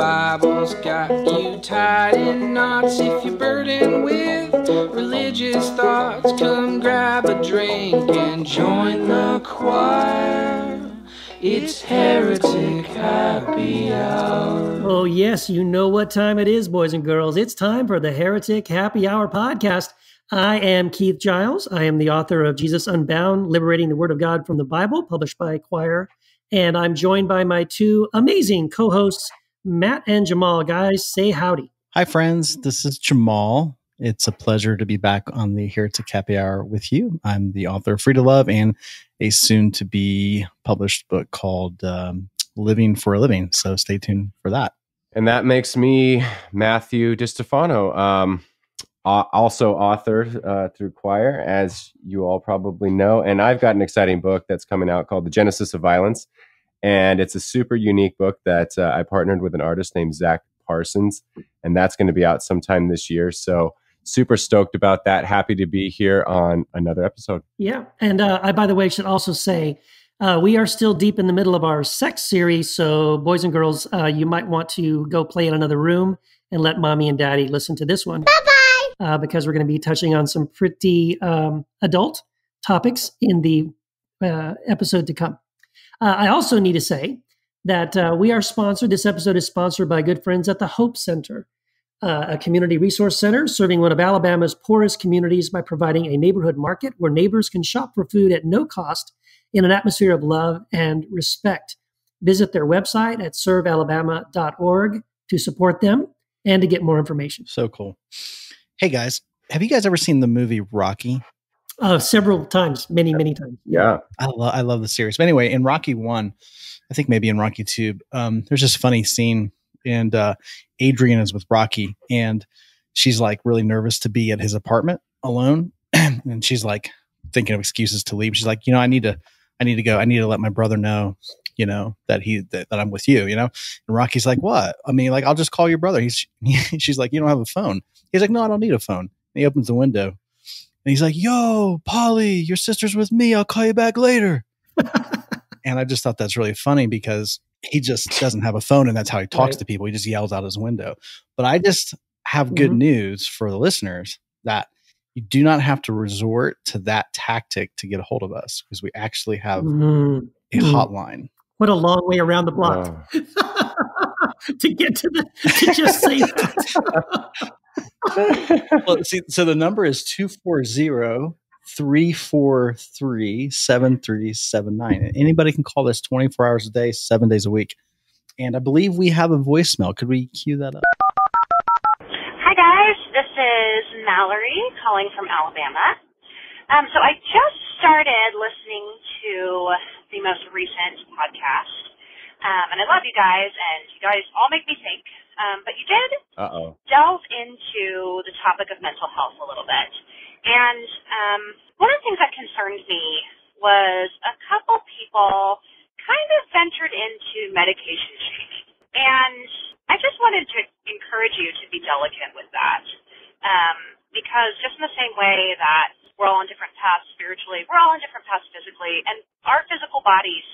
Bible's got you tied in knots. If you're burdened with religious thoughts, come grab a drink and join the choir. It's Heretic Happy Hour. Oh, yes, you know what time it is, boys and girls. It's time for the Heretic Happy Hour podcast. I am Keith Giles. I am the author of Jesus Unbound, Liberating the Word of God from the Bible, published by Quoir. And I'm joined by my two amazing co-hosts, Matt and Jamal. Guys, say howdy. Hi, friends. This is Jamal. It's a pleasure to be back on the Heretic Happy Hour with you. I'm the author of Free to Love and a soon-to-be published book called Living for a Living. So stay tuned for that. And that makes me Matthew Distefano, also author through Quoir, as you all probably know. And I've got an exciting book that's coming out called The Genesis of Violence. And it's a super unique book that I partnered with an artist named Zach Parsons. And that's going to be out sometime this year. So super stoked about that. Happy to be here on another episode. Yeah. And I, by the way, should also say, we are still deep in the middle of our sex series. So boys and girls, you might want to go play in another room and let mommy and daddy listen to this one. Bye-bye. Because we're going to be touching on some pretty adult topics in the episode to come. I also need to say that we are sponsored. This episode is sponsored by good friends at the Hope Center, a community resource center serving one of Alabama's poorest communities by providing a neighborhood market where neighbors can shop for food at no cost in an atmosphere of love and respect. Visit their website at servealabama.org to support them and to get more information. So cool. Hey, guys, have you guys ever seen the movie Rocky? Several times, many times. Yeah. I love the series. But anyway, in Rocky 1, I think maybe in Rocky 2, there's this funny scene, and Adrian is with Rocky, and she's like really nervous to be at his apartment alone. And she's like thinking of excuses to leave. She's like, I need to go. I need to let my brother know, that I'm with you, And Rocky's like, what? I mean, like, I'll just call your brother. She's like, you don't have a phone. He's like, no, I don't need a phone. And he opens the window and he's like, yo, Polly, your sister's with me. I'll call you back later. And I just thought that's really funny because he just doesn't have a phone and that's how he talks to people. He just yells out his window. But I just have good news for the listeners that you do not have to resort to that tactic to get a hold of us because we actually have a hotline. What a long way around the block to get to just say that. Well, see, so the number is 240-343-7379. Anybody can call this 24 hours a day, 7 days a week. And I believe we have a voicemail. Could we cue that up? Hi, guys. This is Mallory calling from Alabama. So I just started listening to the most recent podcast. And I love you guys, and you guys all make me think. But you did delve into the topic of mental health a little bit. And one of the things that concerned me was a couple people kind of ventured into medication shaming. And I just wanted to encourage you to be delicate with that. Because just in the same way that we're all on different paths spiritually, we're all on different paths physically, and our physical bodies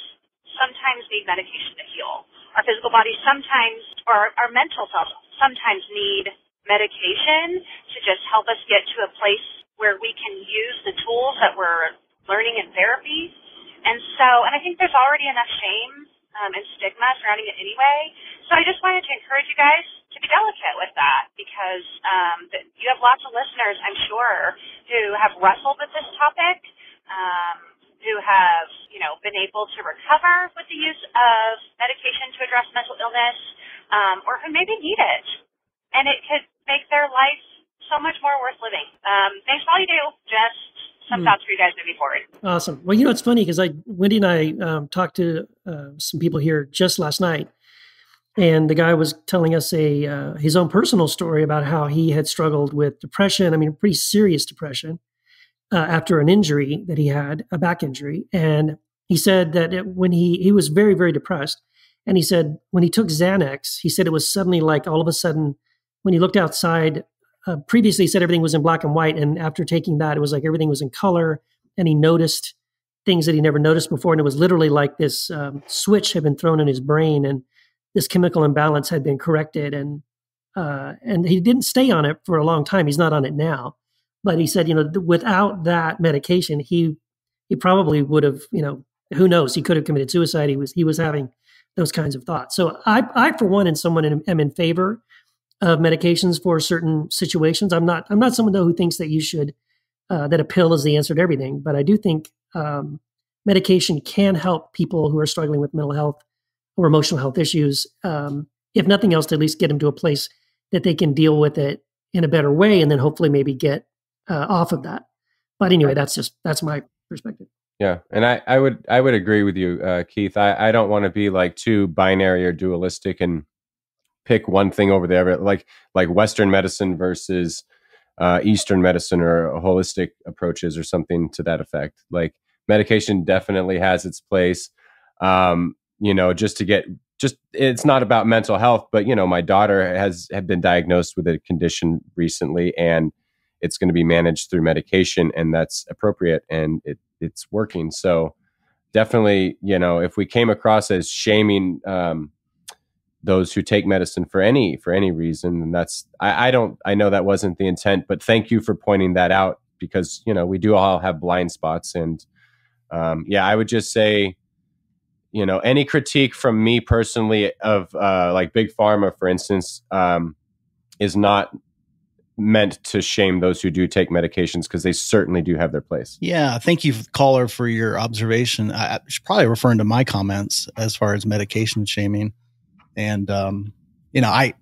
sometimes need medication to heal. Our physical bodies sometimes, or our mental selves sometimes need medication to just help us get to a place where we can use the tools that we're learning in therapy. And I think there's already enough shame and stigma surrounding it anyway. So I just wanted to encourage you guys to be delicate with that because you have lots of listeners, I'm sure, who have wrestled with this topic, who have, been able to recover with the use of medication to address mental illness, or who maybe need it. And it could make their life so much more worth living. Thanks for all you do. Just some thoughts for you guys moving forward. Awesome. Well, it's funny because Wendy and I talked to some people here just last night, and the guy was telling us his own personal story about how he had struggled with depression. I mean, pretty serious depression after an injury that he had, a back injury. And he said that when he was very, very depressed, and he said when he took Xanax, he said it was suddenly like all of a sudden when he looked outside. Previously, he said everything was in black and white, and after taking that, it was like everything was in color, and he noticed things that he never noticed before, and it was literally like this switch had been thrown in his brain, and this chemical imbalance had been corrected, and he didn't stay on it for a long time. He's not on it now, but he said, without that medication, he probably would have, who knows, he could have committed suicide. He was having those kinds of thoughts. So I for one, am in favor of medications for certain situations. I'm not someone though who thinks that you should that a pill is the answer to everything, but I do think medication can help people who are struggling with mental health or emotional health issues. If nothing else, to at least get them to a place that they can deal with it in a better way, and then hopefully maybe get off of that. But anyway, that's my perspective. Yeah, and I would agree with you, Keith. I don't want to be like too binary or dualistic and pick one thing over the other, like Western medicine versus Eastern medicine or holistic approaches or something to that effect. Like medication definitely has its place. It's not about mental health, but my daughter had been diagnosed with a condition recently, and it's going to be managed through medication, and that's appropriate, and it's working. So definitely, if we came across as shaming those who take medicine for any reason, and that's I know that wasn't the intent, but thank you for pointing that out, because we do all have blind spots, and I would just say, any critique from me personally of like Big Pharma, for instance, is not meant to shame those who do take medications, because they certainly do have their place. Yeah. Thank you, caller, for your observation. I should probably referring to my comments as far as medication shaming. And, I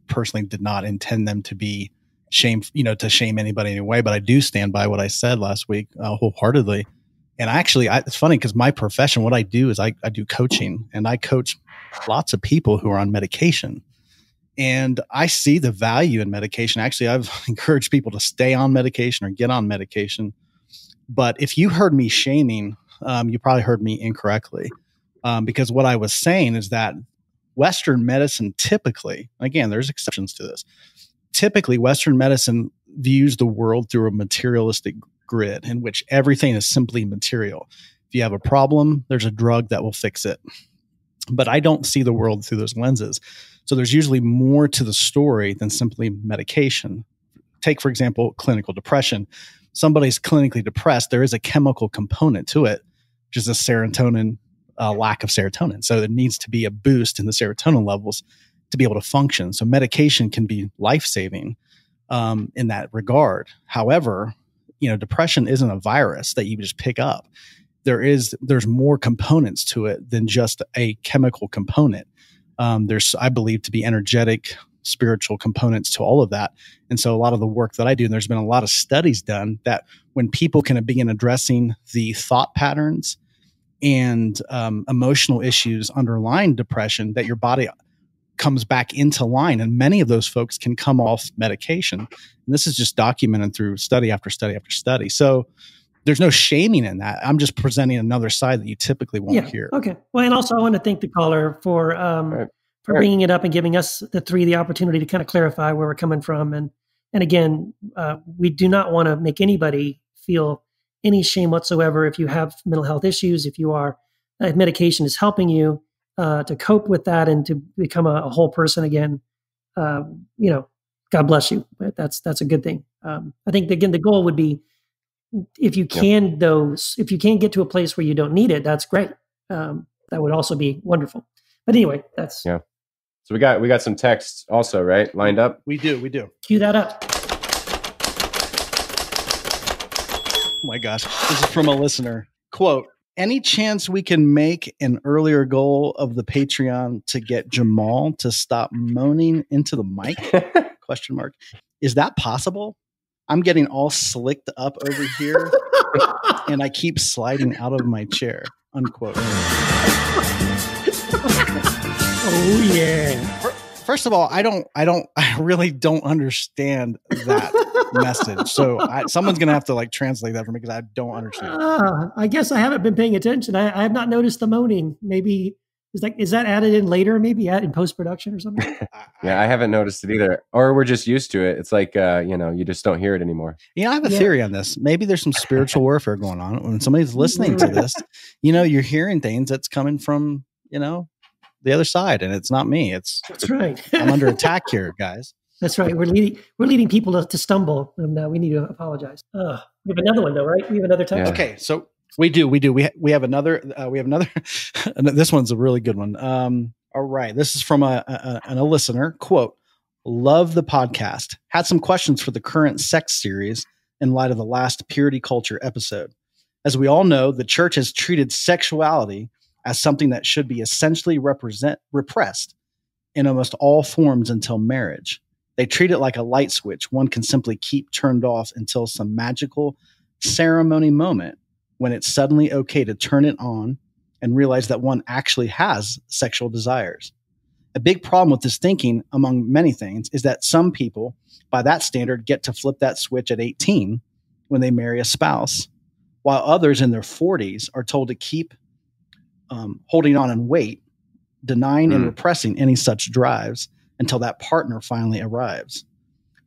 personally did not intend them to be to shame anybody in any way, but I do stand by what I said last week wholeheartedly. And it's funny because my profession, what I do is I do coaching, and I coach lots of people who are on medication. And I see the value in medication. Actually, I've encouraged people to stay on medication or get on medication. But if you heard me shaming, you probably heard me incorrectly, because what I was saying is that Western medicine typically, again, there's exceptions to this, typically Western medicine views the world through a materialistic grid in which everything is simply material. If you have a problem, there's a drug that will fix it. But I don't see the world through those lenses. So there's usually more to the story than simply medication. Take, for example, clinical depression. Somebody's clinically depressed. There is a chemical component to it, which is a serotonin, lack of serotonin. So there needs to be a boost in the serotonin levels to be able to function. So medication can be life-saving in that regard. However, depression isn't a virus that you just pick up. There's more components to it than just a chemical component. There's, I believe, to be energetic, spiritual components to all of that. And so a lot of the work that I do, and there's been a lot of studies done, that when people can begin addressing the thought patterns and emotional issues underlying depression, that your body comes back into line. And many of those folks can come off medication. And this is just documented through study after study after study. So there's no shaming in that. I'm just presenting another side that you typically won't hear. Okay. Well, and also I want to thank the caller for bringing it up and giving us the opportunity to kind of clarify where we're coming from. And again, we do not want to make anybody feel any shame whatsoever if you have mental health issues, if medication is helping you to cope with that and to become a whole person again. God bless you. But that's a good thing. I think again, the goal would be, if you can get to a place where you don't need it, that's great. That would also be wonderful. But anyway, that's So we got some texts also, right? Lined up. We do. Cue that up. Oh my gosh. This is from a listener. Quote, any chance we can make an earlier goal of the Patreon to get Jamal to stop moaning into the mic? Question mark. Is that possible? I'm getting all slicked up over here and I keep sliding out of my chair. Unquote. Oh yeah. First of all, I really don't understand that message. So someone's going to have to translate that for me, because I don't understand. I guess I haven't been paying attention. I have not noticed the moaning. Maybe is that added in later? Maybe in post-production or something? Yeah, I haven't noticed it either. Or we're just used to it. It's like, you just don't hear it anymore. I have a theory on this. Maybe there's some spiritual warfare going on. When somebody's listening to this, you're hearing things that's coming from, the other side, and it's not me. That's right. I'm under attack here, guys. That's right. We're leading people to stumble, and we need to apologize. We have another one though, right? We have another topic. Yeah. Okay, so we do. We have another. This one's a really good one. All right, this is from a listener. Quote: "Love the podcast. Had some questions for the current sex series in light of the last purity culture episode. As we all know, the church has treated sexuality as something that should be essentially repressed in almost all forms until marriage. They treat it like a light switch one can simply keep turned off until some magical ceremony moment when it's suddenly okay to turn it on and realize that one actually has sexual desires. A big problem with this thinking, among many things, is that some people, by that standard, get to flip that switch at 18 when they marry a spouse, while others in their 40s are told to keep holding on and wait, denying and repressing any such drives until that partner finally arrives.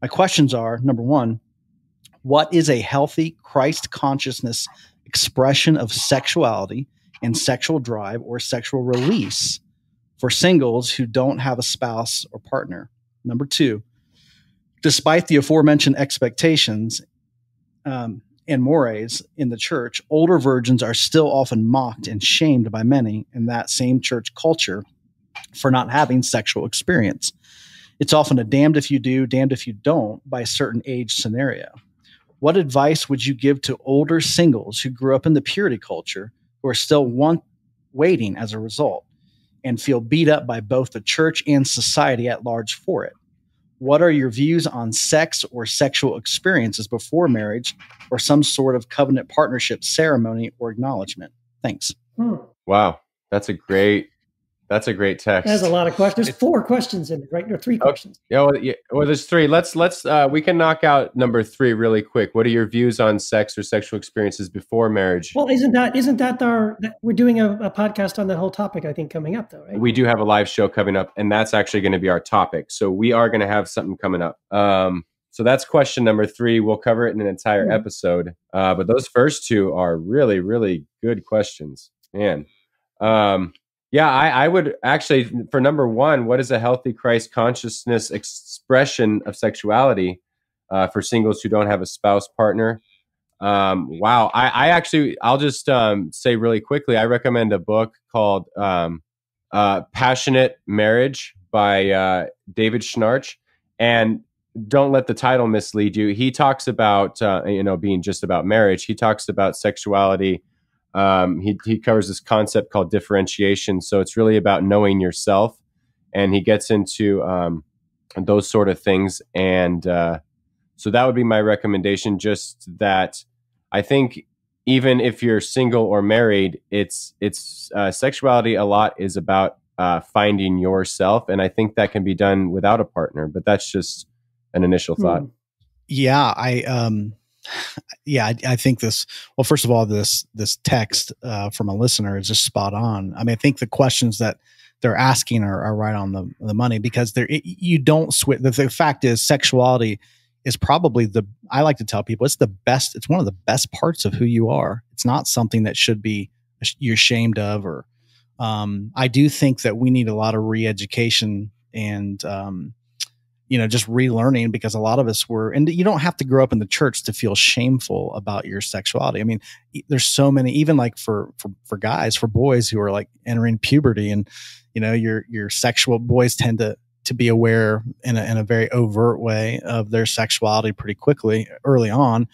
My questions are, number one, what is a healthy Christ consciousness expression of sexuality and sexual drive or sexual release for singles who don't have a spouse or partner? Number two, despite the aforementioned expectations and mores in the church, older virgins are still often mocked and shamed by many in that same church culture for not having sexual experience. It's often a damned if you do, damned if you don't by a certain age scenario. What advice would you give to older singles who grew up in the purity culture who are still waiting as a result and feel beat up by both the church and society at large for it? What are your views on sex or sexual experiences before marriage or some sort of covenant partnership ceremony or acknowledgement? Thanks. Wow. That's a great text. There's a lot of questions. There's 4 questions in it, right? There are 3 questions. Well, there's 3. Let's we can knock out number 3 really quick. What are your views on sex or sexual experiences before marriage? Well, isn't that we're doing a podcast on that whole topic, I think, coming up though, right? We do have a live show coming up, and that's actually going to be our topic. So we are going to have something coming up. So that's question number 3. We'll cover it in an entire episode. But those first 2 are really, really good questions. Man. Yeah, I would actually, for number 1, what is a healthy Christ consciousness expression of sexuality for singles who don't have a spouse partner? Wow. I'll just say really quickly, I recommend a book called Passionate Marriage by David Schnarch. And don't let the title mislead you. He talks about, being just about marriage. He talks about sexuality. He covers this concept called differentiation. So it's really about knowing yourself, and he gets into those sort of things. And so that would be my recommendation. Just that I think even if you're single or married, it's sexuality a lot is about finding yourself, and I think that can be done without a partner. But that's just an initial thought. Yeah, I think this. Well, first of all, this text from a listener is just spot on. I mean, I think the questions that they're asking are right on the money, because you don't switch. The fact is, sexuality is probably I like to tell people it's the best. It's one of the best parts of who you are. It's not something that you're ashamed of, or I do think that we need a lot of re-education and just relearning, because a lot of us and you don't have to grow up in the church to feel shameful about your sexuality. I mean, there's so many, even like for guys, for boys who are like entering puberty, and, your sexual boys tend to be aware in a very overt way of their sexuality pretty quickly early on.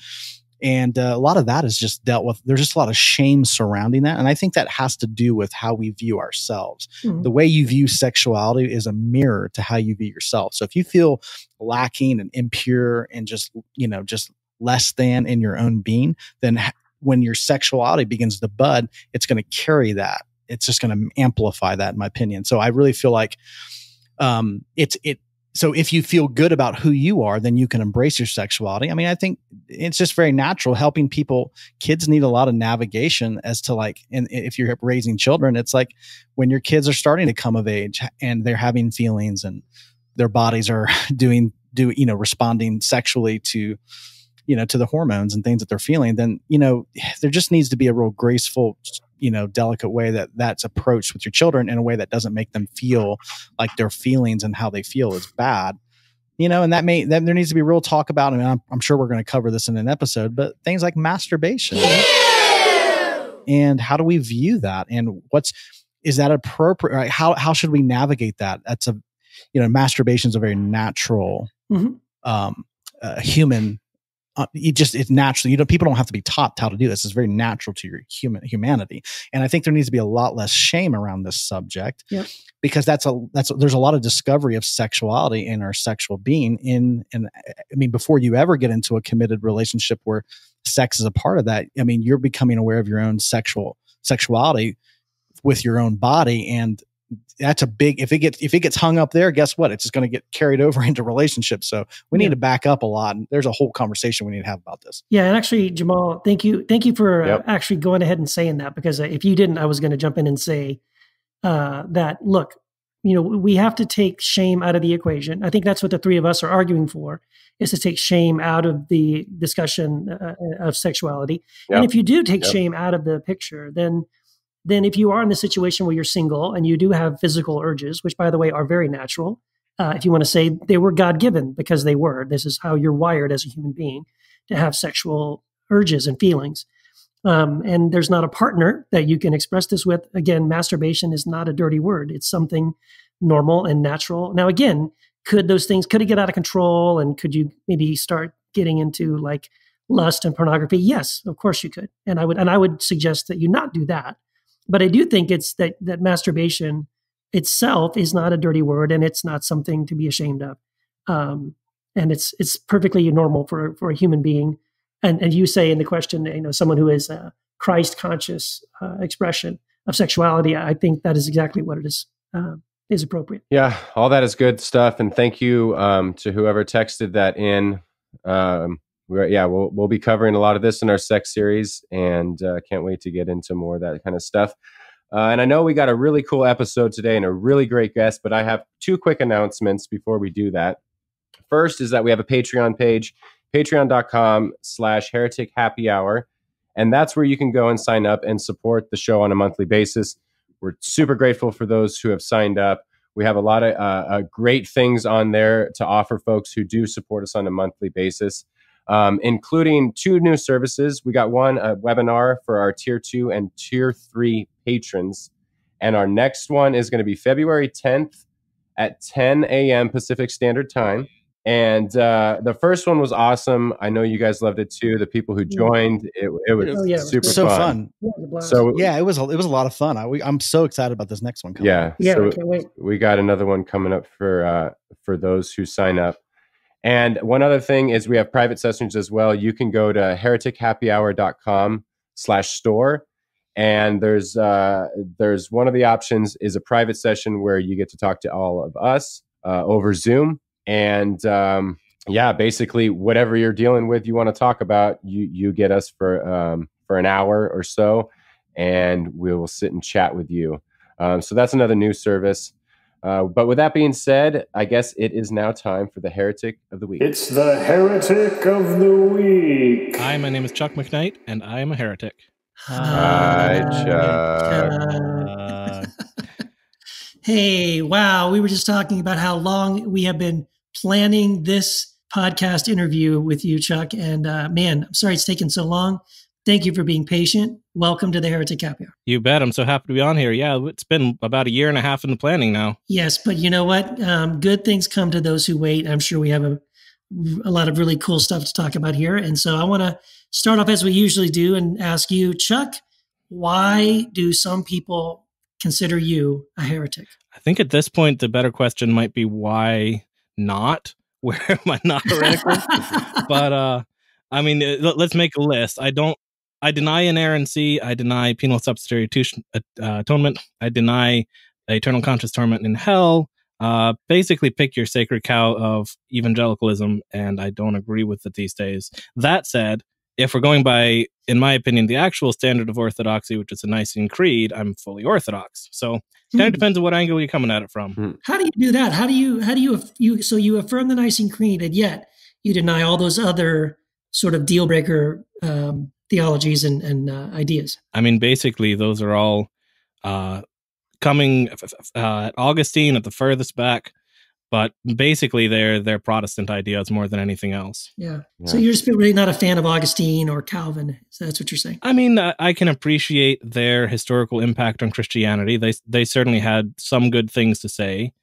And a lot of that is just dealt with. There's just a lot of shame surrounding that. And I think that has to do with how we view ourselves. Mm-hmm. The way you view sexuality is a mirror to how you view yourself. So if you feel lacking and impure and just less than in your own being, then when your sexuality begins to bud, it's going to carry that. It's just going to amplify that, in my opinion. So I really feel like so if you feel good about who you are, then you can embrace your sexuality. I mean, I think it's just very natural. Helping people, kids need a lot of navigation as to and if you're raising children, it's like when your kids are starting to come of age and they're having feelings and their bodies are responding sexually to the hormones and things that they're feeling, then, there just needs to be a real graceful, delicate way that's approached with your children in a way that doesn't make them feel like their feelings and how they feel is bad. And that there needs to be real talk about, I mean, I'm sure we're going to cover this in an episode, but things like masturbation. And how do we view that? And is that appropriate? Right? How should we navigate that? That's masturbation is a very natural, human. It's natural. People don't have to be taught how to do this. It's very natural to your humanity. And I think there needs to be a lot less shame around this subject, because there's a lot of discovery of sexuality in our sexual being before you ever get into a committed relationship where sex is a part of that. I mean, you're becoming aware of your own sexuality with your own body. And that's a big, if it gets hung up there, guess what? It's just going to get carried over into relationships. So we need to back up a lot. And there's a whole conversation we need to have about this. Yeah. And actually, Jamal, thank you for actually going ahead and saying that, because if you didn't, I was going to jump in and say that, look, we have to take shame out of the equation. I think that's what the three of us are arguing for, is to take shame out of the discussion of sexuality. Yep. And if you do take shame out of the picture, then if you are in the situation where you're single and you do have physical urges, which, by the way, are very natural, if you want to say they were God-given, because they were. This is how you're wired as a human being, to have sexual urges and feelings. And there's not a partner that you can express this with. Again, masturbation is not a dirty word. It's something normal and natural. Now, again, could it get out of control? And could you maybe start getting into like lust and pornography? Yes, of course you could. And I would suggest that you not do that. But I do think it's that masturbation itself is not a dirty word, and it's not something to be ashamed of. And it's perfectly normal for a human being. And you say in the question, someone who is a Christ conscious expression of sexuality, I think that is exactly what it is appropriate. Yeah, all that is good stuff. And thank you to whoever texted that in. We'll be covering a lot of this in our sex series, and can't wait to get into more of that kind of stuff. And I know we got a really cool episode today and a really great guest, but I have two quick announcements before we do that. First is that we have a Patreon page, patreon.com/Heretic Happy Hour. And that's where you can go and sign up and support the show on a monthly basis. We're super grateful for those who have signed up. We have a lot of great things on there to offer folks who do support us on a monthly basis. Including two new services. We got a webinar for our tier 2 and tier 3 patrons. And our next one is going to be February 10th at 10 a.m. Pacific Standard Time. And the first one was awesome. I know you guys loved it too. The people who joined, it was super fun. It was a lot of fun. I'm so excited about this next one coming. So I can't wait. We got another one coming up for those who sign up. And one other thing is we have private sessions as well. You can go to heretichappyhour.com/store. And there's one of the options is a private session where you get to talk to all of us over Zoom. And basically whatever you're dealing with, you want to talk about, you get us for an hour or so, and we will sit and chat with you. So that's another new service. But with that being said, I guess it is now time for the Heretic of the Week. It's the Heretic of the Week. Hi, my name is Chuck McKnight, and I am a heretic. Hi, Chuck. Hey, wow. We were just talking about how long we have been planning this podcast interview with you, Chuck. And man, I'm sorry it's taken so long. Thank you for being patient. Welcome to the Heretic Happy Hour. You bet. I'm so happy to be on here. Yeah, it's been about 1.5 years in the planning now. Yes, but you know what? Good things come to those who wait. I'm sure we have a lot of really cool stuff to talk about here. And so I want to start off as we usually do and ask you, Chuck, why do some people consider you a heretic? I think at this point, the better question might be why not? Where am I not heretical? But I mean, let's make a list. I deny inerrancy. I deny penal substitution atonement. I deny eternal conscious torment in hell. Basically, pick your sacred cow of evangelicalism, and I don't agree with it these days. That said, if we're going by, in my opinion, the actual standard of orthodoxy, which is the Nicene Creed, I'm fully orthodox. So it kind of depends on what angle you're coming at it from. How do you do that? How do you so you affirm the Nicene Creed, and yet you deny all those other sort of deal breaker theologies and ideas. I mean, basically, those are all coming at Augustine at the furthest back, but basically they're Protestant ideas more than anything else. Yeah. So you're just really not a fan of Augustine or Calvin. So that's what you're saying. I mean, I can appreciate their historical impact on Christianity. They certainly had some good things to say,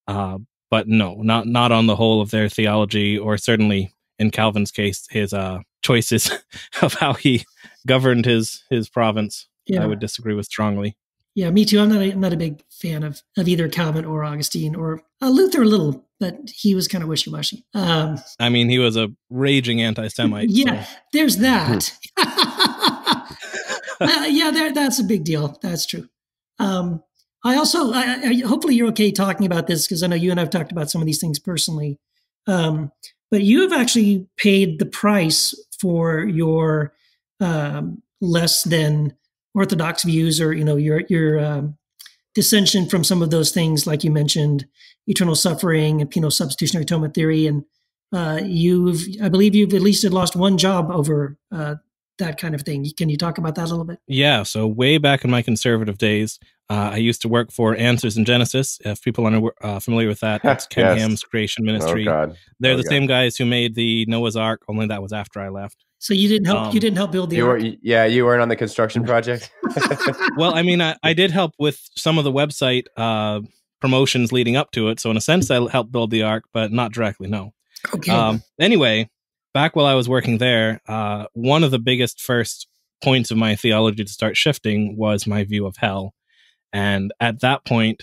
but no, not on the whole of their theology, or certainly in Calvin's case, his choices of how he governed his province. Yeah. I would disagree with strongly. Yeah, me too. I'm not a big fan of either Calvin or Augustine, or Luther a little, but he was kind of wishy-washy. I mean, he was a raging anti-Semite. Yeah, so. There's that. That's a big deal. That's true. I also, hopefully you're okay talking about this, because I know you and I've talked about some of these things personally. But you have actually paid the price for your less than orthodox views, or your dissension from some of those things, like you mentioned, eternal suffering and penal substitutionary atonement theory, and I believe you've at least lost one job over that kind of thing. Can you talk about that a little bit? Yeah. So way back in my conservative days, I used to work for Answers in Genesis. If people are familiar with that, it's Ken Ham's creation ministry. They're the same guys who made the Noah's Ark, only that was after I left. So you didn't help. You didn't help build the ark. You weren't on the construction project. Well, I mean, I did help with some of the website promotions leading up to it. So in a sense, I helped build the ark, but not directly. No. Okay. Anyway, back while I was working there, one of the biggest first points of my theology to start shifting was my view of hell. And at that point,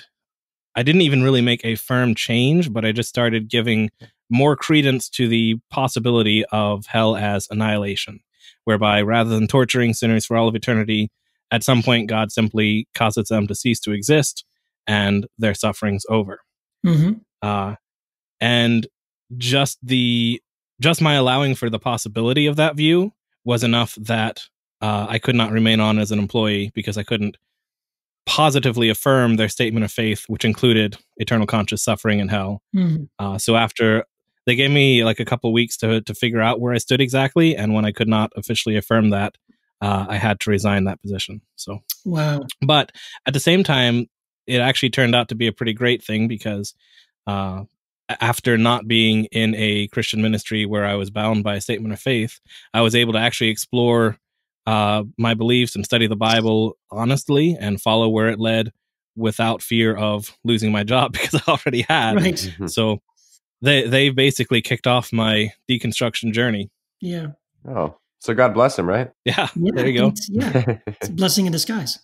I didn't even really make a firm change, but I just started giving more credence to the possibility of hell as annihilation, whereby rather than torturing sinners for all of eternity, at some point God simply causes them to cease to exist and their suffering's over. Mm-hmm. And just my allowing for the possibility of that view was enough that I could not remain on as an employee, because I couldn't positively affirm their statement of faith, which included eternal conscious suffering in hell. Mm-hmm. So after they gave me like a couple weeks to figure out where I stood exactly, and when I could not officially affirm that, I had to resign that position. So wow. But at the same time, it actually turned out to be a pretty great thing, because after not being in a Christian ministry where I was bound by a statement of faith, I was able to actually explore my beliefs and study the Bible honestly and follow where it led without fear of losing my job, because I already had. Right. Mm-hmm. So they basically kicked off my deconstruction journey. Yeah. Oh, so God bless him, right? Yeah. There you go. It's a blessing in disguise.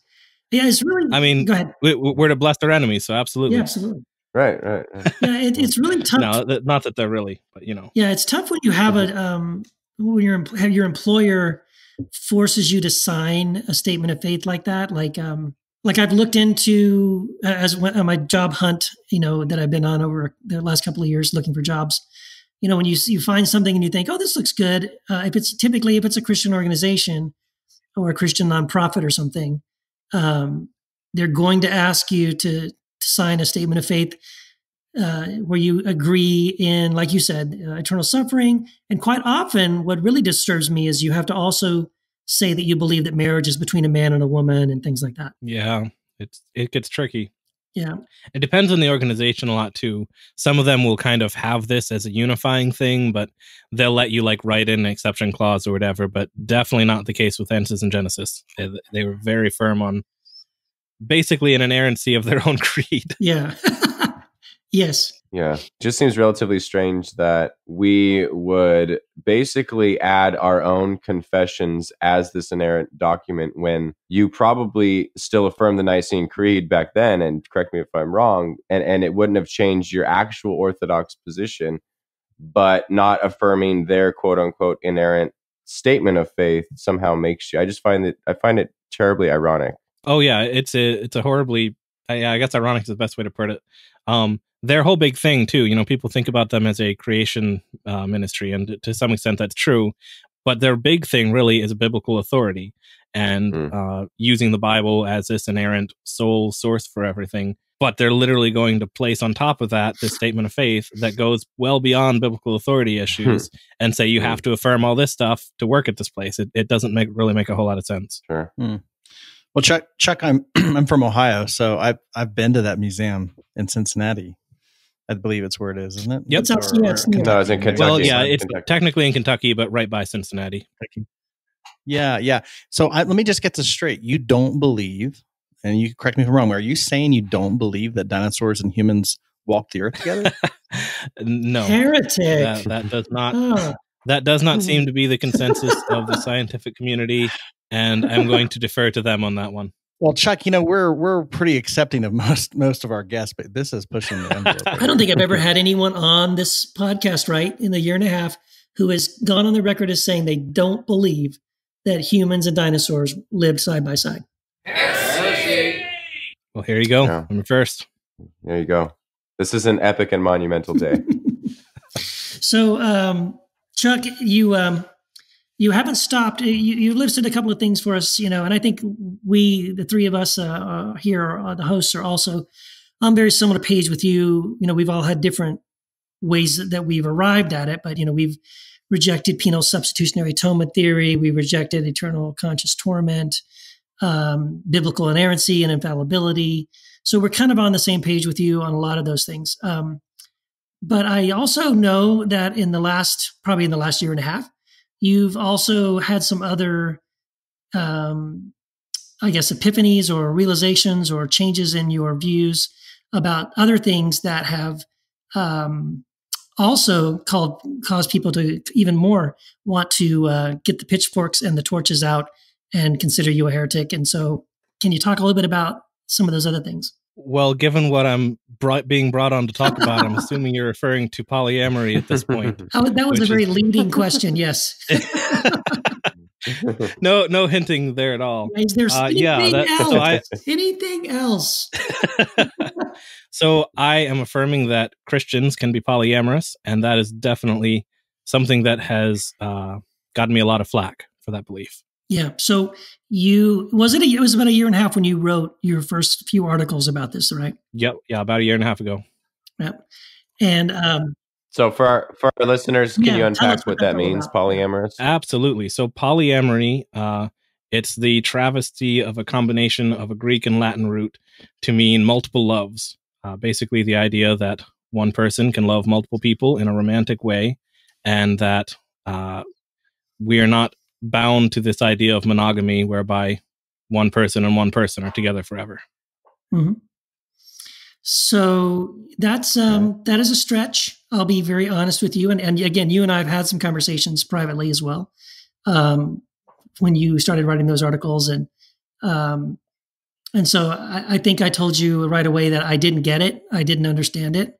Yeah, it's really. I mean, go ahead. We're to bless our enemies, so absolutely. Yeah, absolutely. Right. Yeah, it's really tough. No, not that they're really, but Yeah, it's tough when you have when your employer forces you to sign a statement of faith like that. Like I've looked into on my job hunt, that I've been on over the last couple of years looking for jobs. When you find something and you think, oh, this looks good. If it's a Christian organization or a Christian nonprofit or something, they're going to ask you to sign a statement of faith where you agree in, like you said, eternal suffering. And quite often what really disturbs me is you have to also say that you believe that marriage is between a man and a woman and things like that. Yeah, it gets tricky. Yeah. It depends on the organization a lot too. Some of them will kind of have this as a unifying thing, but they'll let you like write in an exception clause or whatever, but definitely not the case with Answers in Genesis. They were very firm on basically an inerrancy of their own creed. Yeah. Yes. Yeah. Just seems relatively strange that we would basically add our own confessions as this inerrant document when you probably still affirm the Nicene Creed back then, and correct me if I'm wrong, and it wouldn't have changed your actual Orthodox position, but not affirming their quote unquote inerrant statement of faith somehow makes you. I find it terribly ironic. Oh yeah, it's a horribly. I guess ironic is the best way to put it. Their whole big thing too, people think about them as a creation ministry, and to some extent that's true, but their big thing really is biblical authority. and using the Bible as this inerrant sole source for everything. But they're literally going to place on top of that this statement of faith that goes well beyond biblical authority issues and say you have to affirm all this stuff to work at this place. It doesn't really make a whole lot of sense. Sure. Well, Chuck, I'm from Ohio, so I've been to that museum in Cincinnati. I believe it's where it is, isn't it? Yep. It's actually, No, it's in Kentucky. Well, yeah, it's Kentucky. technically in Kentucky, but right by Cincinnati. Yeah. So let me just get this straight. You don't believe, and you correct me if I'm wrong, are you saying you don't believe that dinosaurs and humans walked the earth together? No. Heretic. That does not that does not seem to be the consensus of the scientific community, and I'm going to defer to them on that one. Well, Chuck, we're pretty accepting of most of our guests, but this is pushing the envelope. I don't think I've ever had anyone on this podcast, right, in the year and a half who has gone on the record as saying they don't believe that humans and dinosaurs lived side by side. Well, here you go. Yeah. I'm first. There you go. This is an epic and monumental day. So, Chuck, you haven't stopped. You listed a couple of things for us, and I think the three of us here, the hosts, are also on very similar page with you. We've all had different ways that we've arrived at it, but we've rejected penal substitutionary atonement theory. We rejected eternal conscious torment, biblical inerrancy and infallibility. So we're kind of on the same page with you on a lot of those things. But I also know that probably in the last year and a half, you've also had some other, epiphanies or realizations or changes in your views about other things that have also caused people to even more want to get the pitchforks and the torches out and consider you a heretic. And so can you talk a little bit about some of those other things? Well, given what I'm being brought on to talk about, I'm assuming you're referring to polyamory at this point. That was a very leading question. Yes. No hinting there at all. Is there anything else? So I am affirming that Christians can be polyamorous, and that is definitely something that has gotten me a lot of flack for that belief. Yeah. So it was about a year and a half when you wrote your first few articles about this, right? Yep. Yeah. About a year and a half ago. Yep. And so for our listeners, can you unpack what that means, polyamorous? Absolutely. So polyamory, it's the travesty of a combination of a Greek and Latin root to mean multiple loves. Basically the idea that one person can love multiple people in a romantic way, and that we are not bound to this idea of monogamy whereby one person and one person are together forever. Mm-hmm. So that is a stretch. I'll be very honest with you. And again, you and I have had some conversations privately as well. When you started writing those articles, and so I think I told you right away that I didn't get it. I didn't understand it.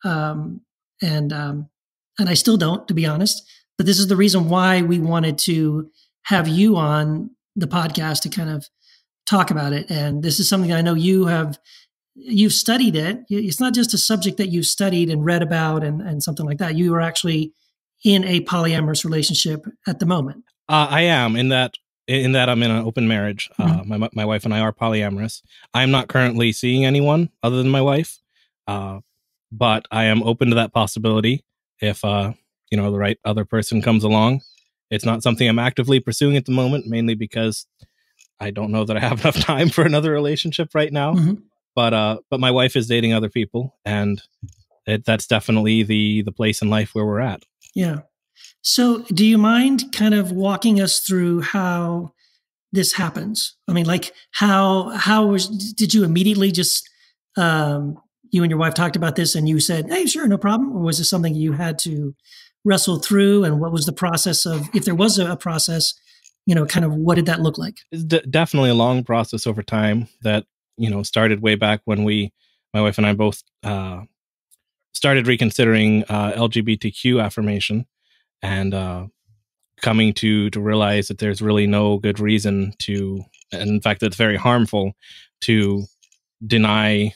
And I still don't, to be honest. But this is the reason why we wanted to have you on the podcast to kind of talk about it. And this is something I know you've studied it. It's not just a subject that you've studied and read about and something like that. You are actually in a polyamorous relationship at the moment. I am in that I'm in an open marriage. Mm-hmm. My wife and I are polyamorous. I'm not currently seeing anyone other than my wife. But I am open to that possibility if, the right other person comes along. It's not something I'm actively pursuing at the moment, mainly because I don't know that I have enough time for another relationship right now. Mm-hmm. But my wife is dating other people, and that's definitely the place in life where we're at. Yeah. So do you mind kind of walking us through how this happens? I mean, like did you immediately just, you and your wife talked about this and you said, hey, sure, no problem? Or was this something you had to wrestle through? And what was the process of, if there was a process, kind of what did that look like? It's definitely a long process over time that, started way back when my wife and I both started reconsidering LGBTQ affirmation and coming to realize that there's really no good reason to, and in fact, it's very harmful to deny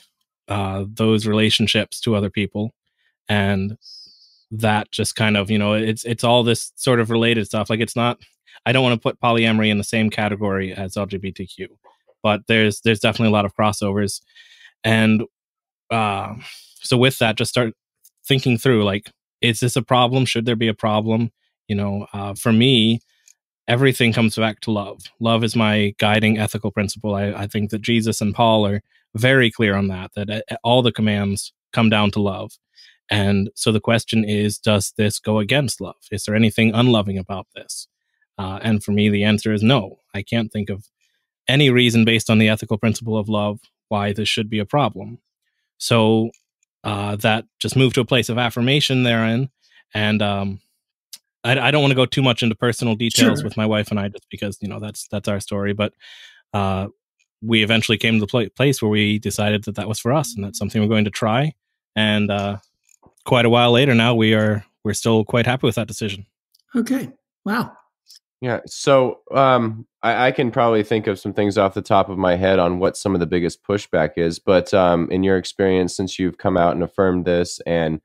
those relationships to other people. And that just kind of, it's all this sort of related stuff. Like it's not, I don't want to put polyamory in the same category as LGBTQ, but there's definitely a lot of crossovers. And so with that, just start thinking through, like, is this a problem? Should there be a problem? For me, everything comes back to love. Love is my guiding ethical principle. I think that Jesus and Paul are very clear on that all the commands come down to love. And so the question is, does this go against love? Is there anything unloving about this? And for me, the answer is no. I can't think of any reason based on the ethical principle of love why this should be a problem. So that just moved to a place of affirmation therein. And I don't want to go too much into personal details with my wife and I, just because, that's our story. But we eventually came to the place where we decided that was for us, and that's something we're going to try. And quite a while later now, we're still quite happy with that decision. Okay. Wow. Yeah. So I can probably think of some things off the top of my head on what some of the biggest pushback is. But in your experience, since you've come out and affirmed this, and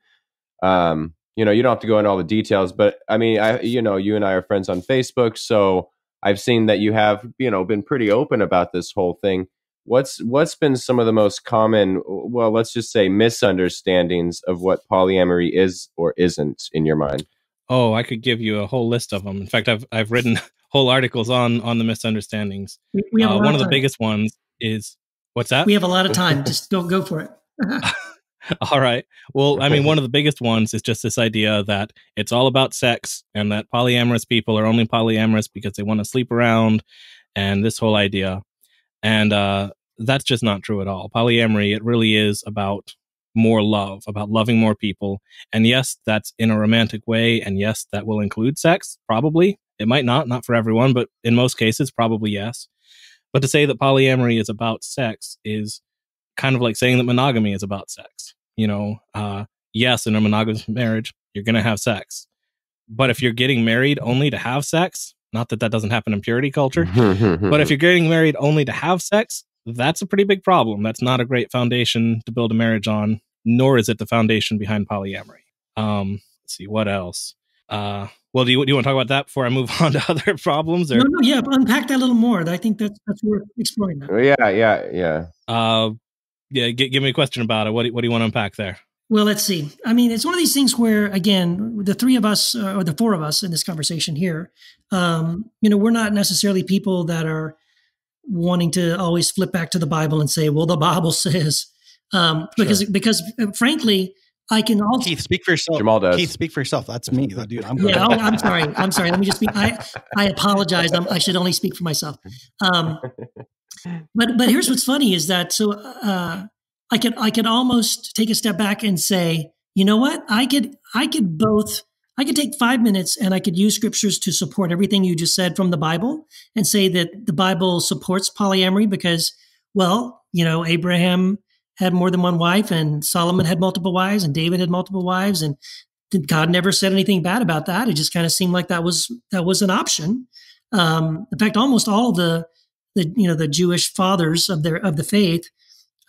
you don't have to go into all the details, but I mean, you and I are friends on Facebook, so I've seen that you have, been pretty open about this whole thing. What's been some of the most common, well, let's just say, misunderstandings of what polyamory is or isn't in your mind? Oh, I could give you a whole list of them. In fact, I've written whole articles on the misunderstandings. We have one of the biggest ones is, what's that? We have a lot of time. Just go for it. All right. Well, I mean, one of the biggest ones is just this idea that it's all about sex, and that polyamorous people are only polyamorous because they want to sleep around, and this whole idea. And that's just not true at all. Polyamory, it really is about more love, about loving more people. And yes, that's in a romantic way. And yes, that will include sex, probably. It might not for everyone, but in most cases, probably yes. But to say that polyamory is about sex is kind of like saying that monogamy is about sex. Yes, in a monogamous marriage, you're going to have sex. But if you're getting married only to have sex, not that doesn't happen in purity culture, but if you're getting married only to have sex, that's a pretty big problem. That's not a great foundation to build a marriage on, nor is it the foundation behind polyamory. Let's see, what else? Well, do you want to talk about that before I move on to other problems? Or? No, yeah, unpack that a little more. I think that's worth exploring that. Yeah. Give me a question about it. What do you want to unpack there? Well, let's see. I mean, it's one of these things where, again, the three of us or the four of us in this conversation here, we're not necessarily people that are wanting to always flip back to the Bible and say, well, the Bible says, because frankly, I can also Keith, speak for yourself. Jamal does. Keith, speak for yourself. That's me, dude. I'm I'm sorry. Let me just speak. I apologize. I should only speak for myself. But here's what's funny is that I could almost take a step back and say, you know what? I could take 5 minutes and I could use scriptures to support everything you just said from the Bible and say that the Bible supports polyamory because, well, Abraham had more than one wife, and Solomon had multiple wives, and David had multiple wives, and God never said anything bad about that. It just kind of seemed like that was an option. In fact, almost all the Jewish fathers of the faith,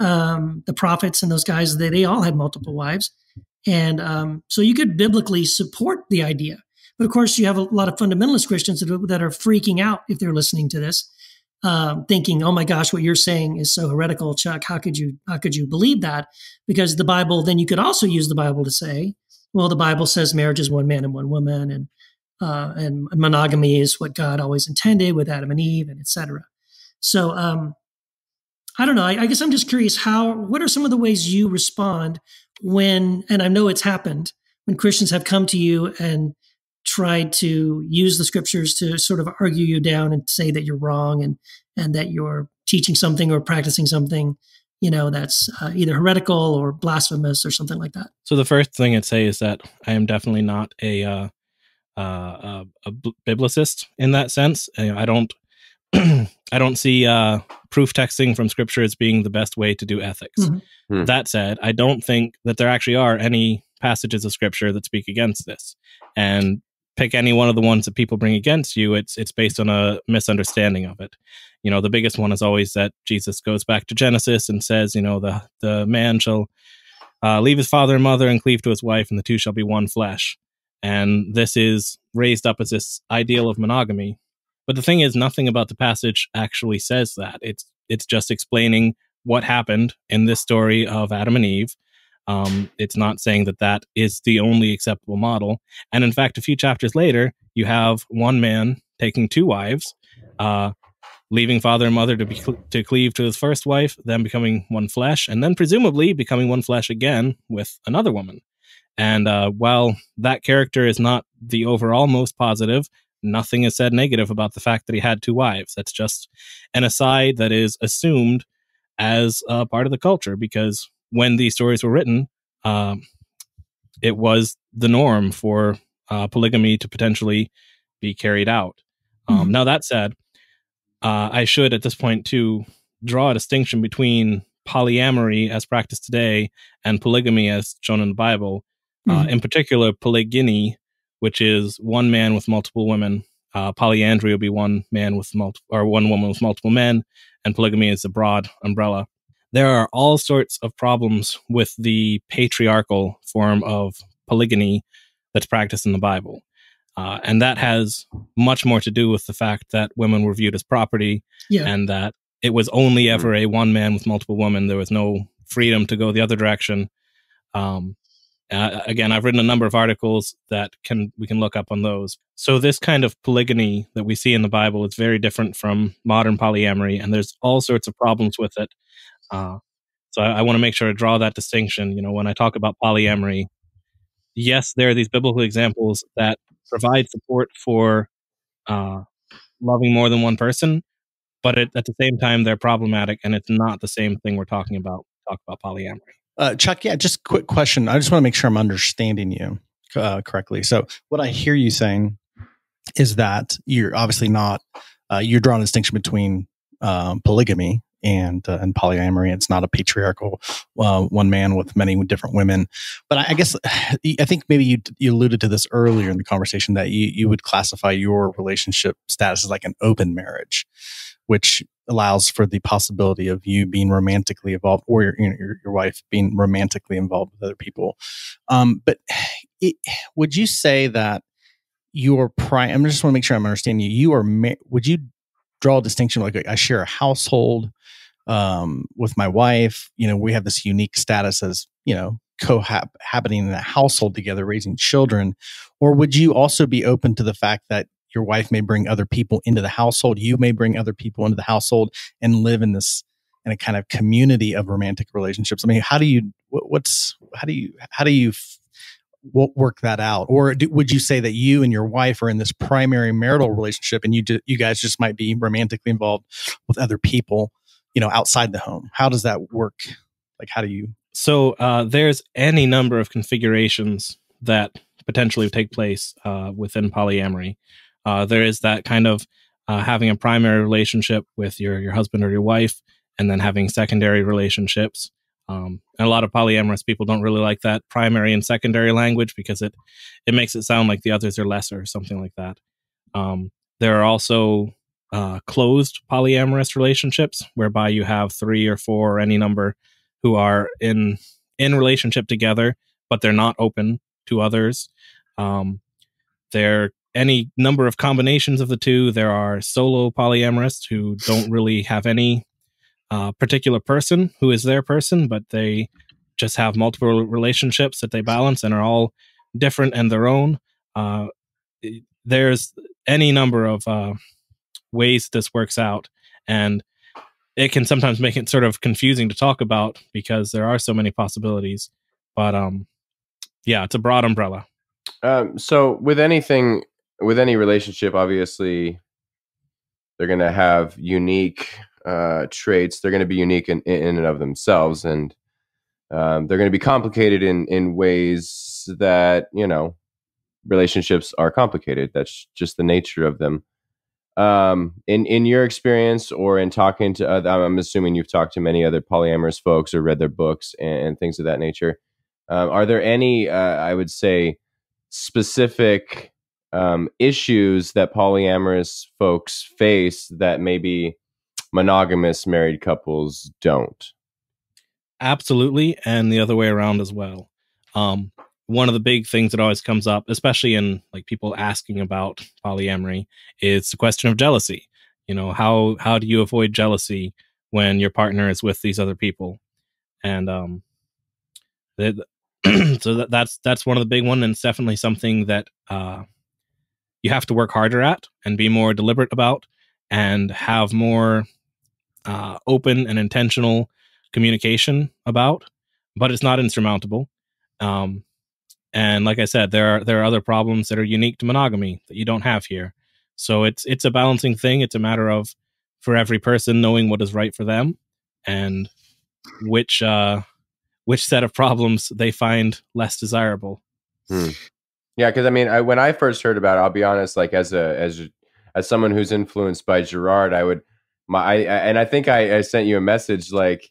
the prophets and those guys, they all had multiple wives. And so you could biblically support the idea. But of course, you have a lot of fundamentalist Christians that are freaking out if they're listening to this, thinking, oh my gosh, what you're saying is so heretical, Chuck. How could you believe that? Because the Bible, then you could also use the Bible to say, well, the Bible says marriage is one man and one woman, and monogamy is what God always intended with Adam and Eve, and et cetera. So I don't know. I guess I'm just curious what are some of the ways you respond when, and I know it's happened, when Christians have come to you and tried to use the scriptures to sort of argue you down and say that you're wrong and that you're teaching something or practicing something, that's either heretical or blasphemous or something like that. So the first thing I'd say is that I am definitely not a biblicist in that sense. I don't see proof texting from scripture as being the best way to do ethics. Mm-hmm. That said, I don't think that there actually are any passages of scripture that speak against this. And pick any one of the ones that people bring against you, it's based on a misunderstanding of it. The biggest one is always that Jesus goes back to Genesis and says, the man shall leave his father and mother and cleave to his wife, and the two shall be one flesh. And this is raised up as this ideal of monogamy. But the thing is, nothing about the passage actually says that. It's just explaining what happened in this story of Adam and Eve. It's not saying that that is the only acceptable model. And in fact, a few chapters later, you have one man taking two wives, leaving father and mother to cleave to his first wife, then becoming one flesh, and then presumably becoming one flesh again with another woman. And while that character is not the overall most positive, nothing is said negative about the fact that he had two wives. That's just an aside that is assumed as part of the culture, because when these stories were written, it was the norm for polygamy to potentially be carried out. Now, that said, I should at this point too draw a distinction between polyamory as practiced today and polygamy as shown in the Bible. In particular, polygyny, which is one man with multiple women. Polyandry will be one man with one woman with multiple men, and polygamy is a broad umbrella. There are all sorts of problems with the patriarchal form of polygyny that's practiced in the Bible. And that has much more to do with the fact that women were viewed as property, and that it was only ever a one man with multiple women. There was no freedom to go the other direction. Again, I've written a number of articles that we can look up on those. So this kind of polygyny that we see in the Bible is very different from modern polyamory, and there's all sorts of problems with it. So I want to make sure to draw that distinction. You know, when I talk about polyamory, yes, there are these biblical examples that provide support for loving more than one person, but at the same time, they're problematic, and it's not the same thing we're talking about. Talk about polyamory. Chuck, just quick question. I just want to make sure I'm understanding you correctly. So what I hear you saying is that you're obviously not, you're drawing a distinction between polygamy and polyamory. It's not a patriarchal one man with many different women. But I guess, I think maybe you alluded to this earlier in the conversation, that you would classify your relationship status as like an open marriage, which allows for the possibility of you being romantically involved, or your wife being romantically involved with other people. But would you say that I just want to make sure I'm understanding you. You are, would you draw a distinction? Like, I share a household with my wife. You know, we have this unique status as, you know, cohabiting in a household together, raising children. Or would you also be open to the fact that your wife may bring other people into the household, you may bring other people into the household, and live in a kind of community of romantic relationships? I mean, how do you work that out? Or would you say that you and your wife are in this primary marital relationship, and you guys just might be romantically involved with other people, you know, outside the home? How does that work? Like, how do you? So there's any number of configurations that potentially take place within polyamory. There is that kind of having a primary relationship with your husband or your wife, and then having secondary relationships. And a lot of polyamorous people don't really like that primary and secondary language, because it makes it sound like the others are lesser or something like that. There are also closed polyamorous relationships, whereby you have 3 or 4 or any number who are in relationship together, but they're not open to others. They're any number of combinations of the two. There are solo polyamorists who don't really have any particular person who is their person, but they just have multiple relationships that they balance and are all different and their own. There's any number of ways this works out, and it can sometimes make it sort of confusing to talk about because there are so many possibilities. But yeah, it's a broad umbrella. So with any relationship, obviously they're going to have unique traits. They're going to be unique in and of themselves, and they're going to be complicated in ways that, you know, relationships are complicated. That's just the nature of them. In your experience, or in talking to I'm assuming you've talked to many other polyamorous folks or read their books and things of that nature. Are there any, I would say, specific issues that polyamorous folks face that maybe monogamous married couples don't? Absolutely, and the other way around as well. one of the big things that always comes up, especially in like people asking about polyamory, is the question of jealousy. You know, how do you avoid jealousy when your partner is with these other people? And so that's one of the big ones, and it's definitely something that you have to work harder at and be more deliberate about, and have more open and intentional communication about. But it's not insurmountable. And like I said, there are other problems that are unique to monogamy that you don't have here. So it's a balancing thing. It's a matter of, for every person, knowing what is right for them and which set of problems they find less desirable. Yeah, because I mean, when I first heard about it, I'll be honest, like as someone who's influenced by Gerard, I think I sent you a message like,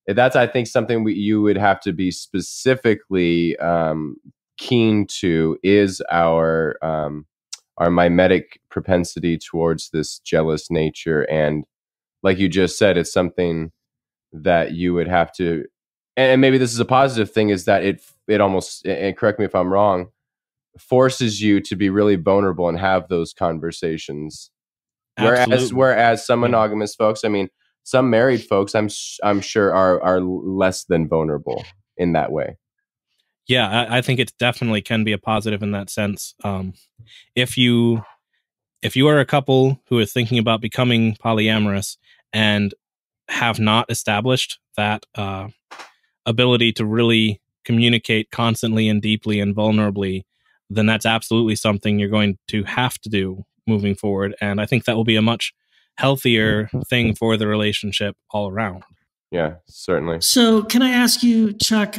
that's, I think, something you would have to be specifically keen to, is our mimetic propensity towards this jealous nature. And like you just said, it's something that you would have to, and maybe this is a positive thing, is that it almost, and correct me if I'm wrong, forces you to be really vulnerable and have those conversations. Whereas some monogamous folks, I mean, some married folks, I'm sure are less than vulnerable in that way. Yeah, I think it definitely can be a positive in that sense. If you are a couple who is thinking about becoming polyamorous and have not established that ability to really communicate constantly and deeply and vulnerably, then that's absolutely something you're going to have to do moving forward. And I think that will be a much healthier thing for the relationship all around. Yeah, certainly. So can I ask you, Chuck,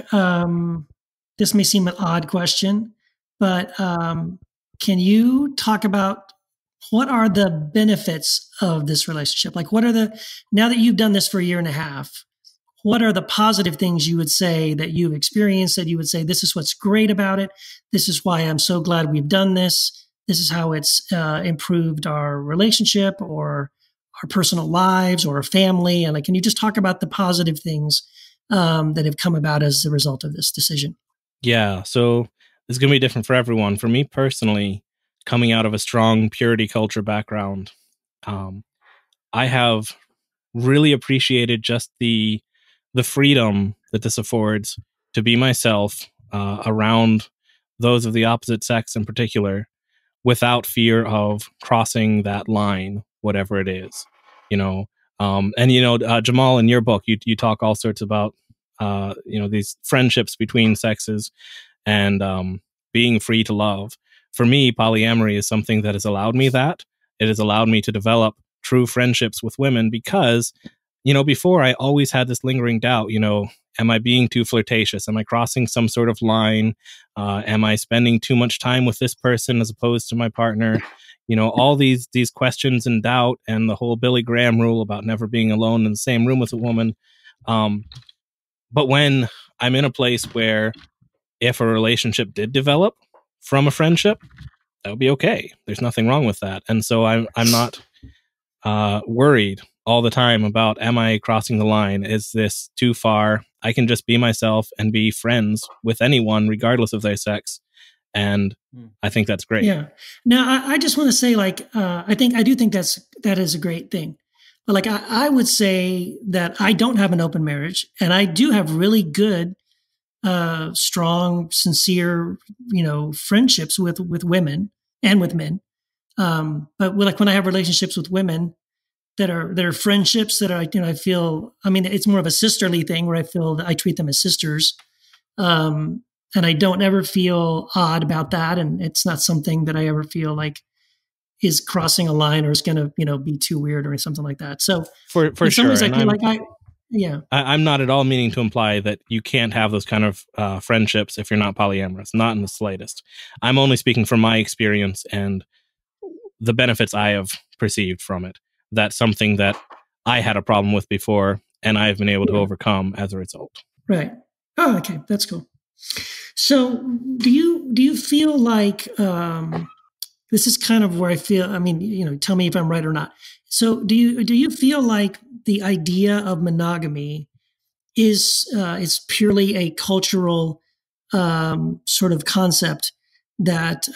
this may seem an odd question, but can you talk about what are the benefits of this relationship? Like, now that you've done this for a year and a half, what are the positive things you would say that you've experienced, that you would say, this is what's great about it. This is why I'm so glad we've done this. This is how it's improved our relationship or our personal lives or our family. And like, can you just talk about the positive things that have come about as a result of this decision? Yeah. So it's going to be different for everyone. For me personally, coming out of a strong purity culture background, I have really appreciated just the freedom that this affords to be myself around those of the opposite sex in particular, without fear of crossing that line, whatever it is, and Jamal, in your book, you talk all sorts about these friendships between sexes and being free to love. For me, polyamory is something that has allowed me that. It has allowed me to develop true friendships with women because, before I always had this lingering doubt, am I being too flirtatious? Am I crossing some sort of line? Am I spending too much time with this person as opposed to my partner? All these questions and doubt, and the whole Billy Graham rule about never being alone in the same room with a woman. But when I'm in a place where if a relationship did develop from a friendship, that would be okay. There's nothing wrong with that. And so I'm not worried all the time about, am I crossing the line? Is this too far? I can just be myself and be friends with anyone, regardless of their sex. And I think that's great. Yeah. Now, I just want to say, I do think that is a great thing. But I would say that I don't have an open marriage, and I do have really good, strong, sincere, friendships with women and with men. But when I have relationships with women that are friendships that are, I feel, it's more of a sisterly thing where I feel that I treat them as sisters. And I don't ever feel odd about that. And it's not something that I ever feel like is crossing a line or is going to, be too weird or something like that. So for sure. Ways, I feel I'm not at all meaning to imply that you can't have those kind of friendships if you're not polyamorous, not in the slightest. I'm only speaking from my experience and the benefits I have perceived from it. That's something that I had a problem with before, and I've been able to overcome as a result. Right. Oh, okay. That's cool. So do you feel like, this is kind of where I feel, tell me if I'm right or not. So do you feel like the idea of monogamy is purely a cultural sort of concept that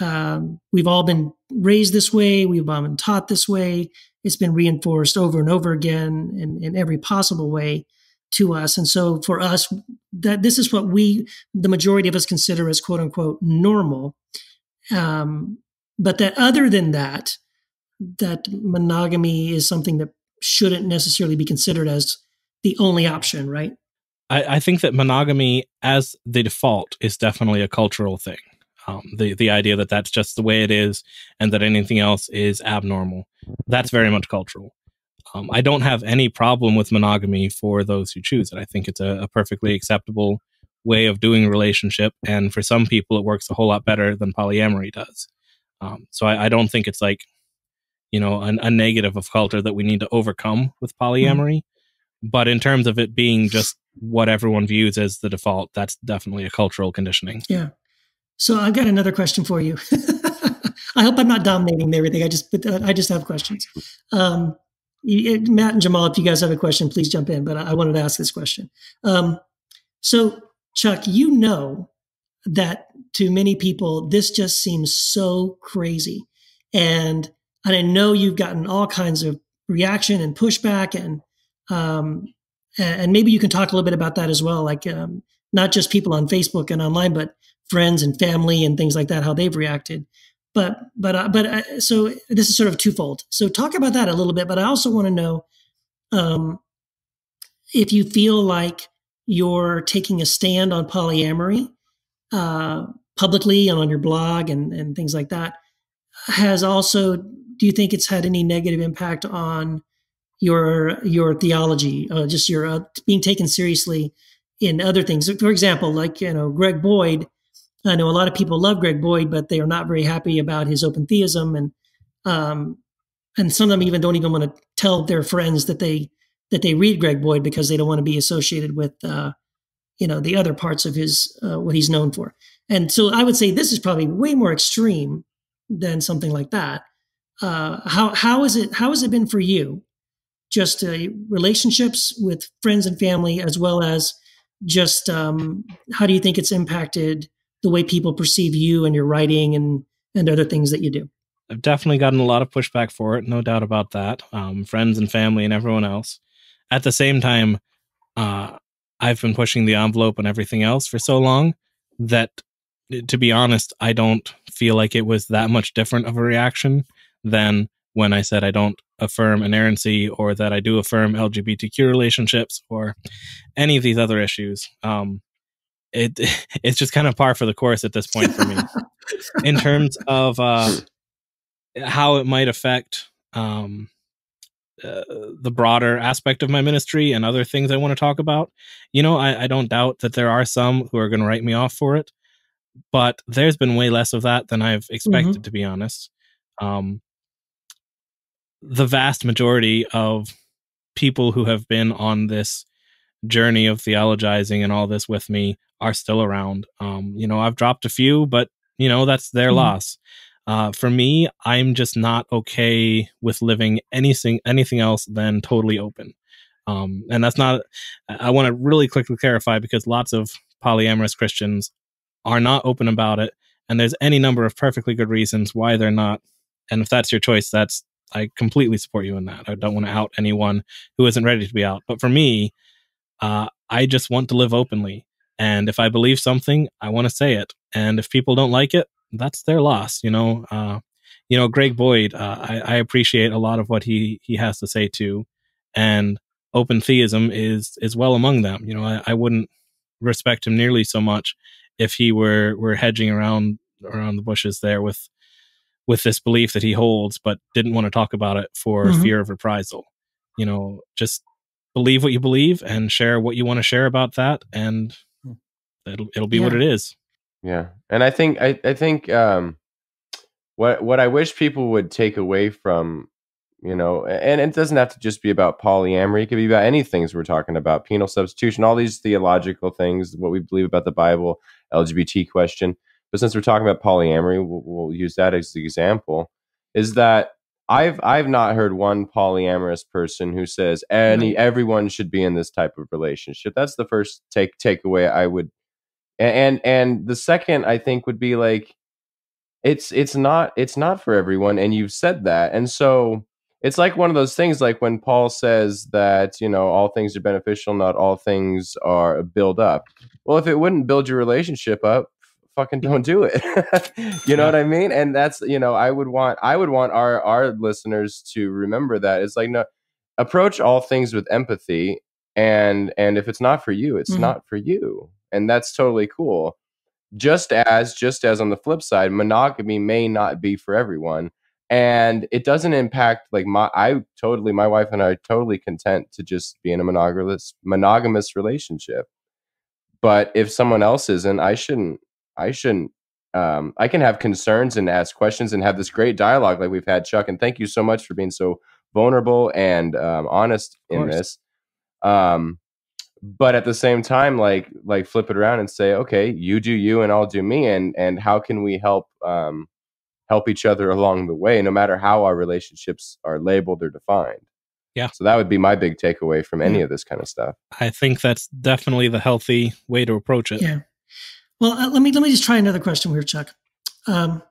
we've all been raised this way, we've all been taught this way. It's been reinforced over and over again in every possible way to us. And so for us, that this is what the majority of us consider as quote unquote normal. But that other than that, that monogamy is something that shouldn't necessarily be considered as the only option, right? I think that monogamy as the default is definitely a cultural thing. The idea that that's just the way it is and that anything else is abnormal, that's very much cultural. I don't have any problem with monogamy for those who choose it. I think it's a perfectly acceptable way of doing a relationship. And for some people, it works a whole lot better than polyamory does. So I don't think it's like, a negative of culture that we need to overcome with polyamory. But in terms of it being just what everyone views as the default, that's definitely a cultural conditioning. Yeah. So I've got another question for you. I hope I'm not dominating everything. I just have questions. Matt and Jamal, if you guys have a question, please jump in. But I wanted to ask this question. So Chuck, that to many people, this just seems so crazy. And I know you've gotten all kinds of reaction and pushback, and maybe you can talk a little bit about that as well. Like not just people on Facebook and online, but friends and family and things like that, how they've reacted. But so this is sort of twofold. So talk about that a little bit. But I also want to know if you feel like you're taking a stand on polyamory publicly and on your blog and things like that. Do you think it's had any negative impact on your theology, just your being taken seriously in other things? For example, like, Greg Boyd, I know a lot of people love Greg Boyd, but they are not very happy about his open theism. And some of them even don't even want to tell their friends that they read Greg Boyd because they don't want to be associated with, the other parts of his, what he's known for. And so I would say this is probably way more extreme than something like that. How has it been for you? Just relationships with friends and family, as well as just how do you think it's impacted the way people perceive you and your writing and other things that you do? I've definitely gotten a lot of pushback for it, no doubt about that. Friends and family and everyone else. At the same time, I've been pushing the envelope and everything else for so long that, to be honest, I don't feel like it was that much different of a reaction than when I said I don't affirm inerrancy, or that I do affirm LGBTQ relationships, or any of these other issues. It's just kind of par for the course at this point for me. In terms of how it might affect the broader aspect of my ministry and other things I want to talk about, I don't doubt that there are some who are going to write me off for it, but there's been way less of that than I've expected, to be honest. The vast majority of people who have been on this journey of theologizing and all this with me are still around. I've dropped a few, but that's their loss. For me, I'm just not okay with living anything else than totally open. And that's not, I want to really quickly clarify, because lots of polyamorous Christians are not open about it. And there's any number of perfectly good reasons why they're not. And if that's your choice, I completely support you in that. I don't want to out anyone who isn't ready to be out. But for me, I just want to live openly. And if I believe something, I want to say it. And if people don't like it, that's their loss. Greg Boyd, I appreciate a lot of what he has to say too. And open theism is well among them. I wouldn't respect him nearly so much if he were hedging around the bushes there with this belief that he holds, but didn't want to talk about it for fear of reprisal. Just believe what you believe and share what you want to share about that, and it'll be what it is. Yeah, and I think what I wish people would take away from, and it doesn't have to just be about polyamory. It could be about any things we're talking about, penal substitution, all these theological things, what we believe about the Bible, LGBT question. But since we're talking about polyamory, we'll use that as the example. Is that I've not heard one polyamorous person who says everyone should be in this type of relationship. That's the first takeaway I would And the second, I think, would be like, it's not for everyone, and you've said that. And so it's like one of those things, like when Paul says that, all things are beneficial, not all things are build up. Well, if it wouldn't build your relationship up, fucking don't do it. You know what I mean? And that's, I would want our listeners to remember that. It's like, no, approach all things with empathy, and if it's not for you, it's not for you, and that's totally cool. Just as on the flip side, monogamy may not be for everyone, and it doesn't impact, like, my wife and I are totally content to just be in a monogamous relationship. But if someone else isn't, I shouldn't. I can have concerns and ask questions and have this great dialogue like we've had, Chuck. And thank you so much for being so vulnerable and honest in this. But at the same time, like flip it around and say, okay, you do you and I'll do me, and how can we help each other along the way, no matter how our relationships are labeled or defined. Yeah. So that would be my big takeaway from any of this kind of stuff. I think that's definitely the healthy way to approach it. Yeah. Well, let me just try another question here, Chuck. In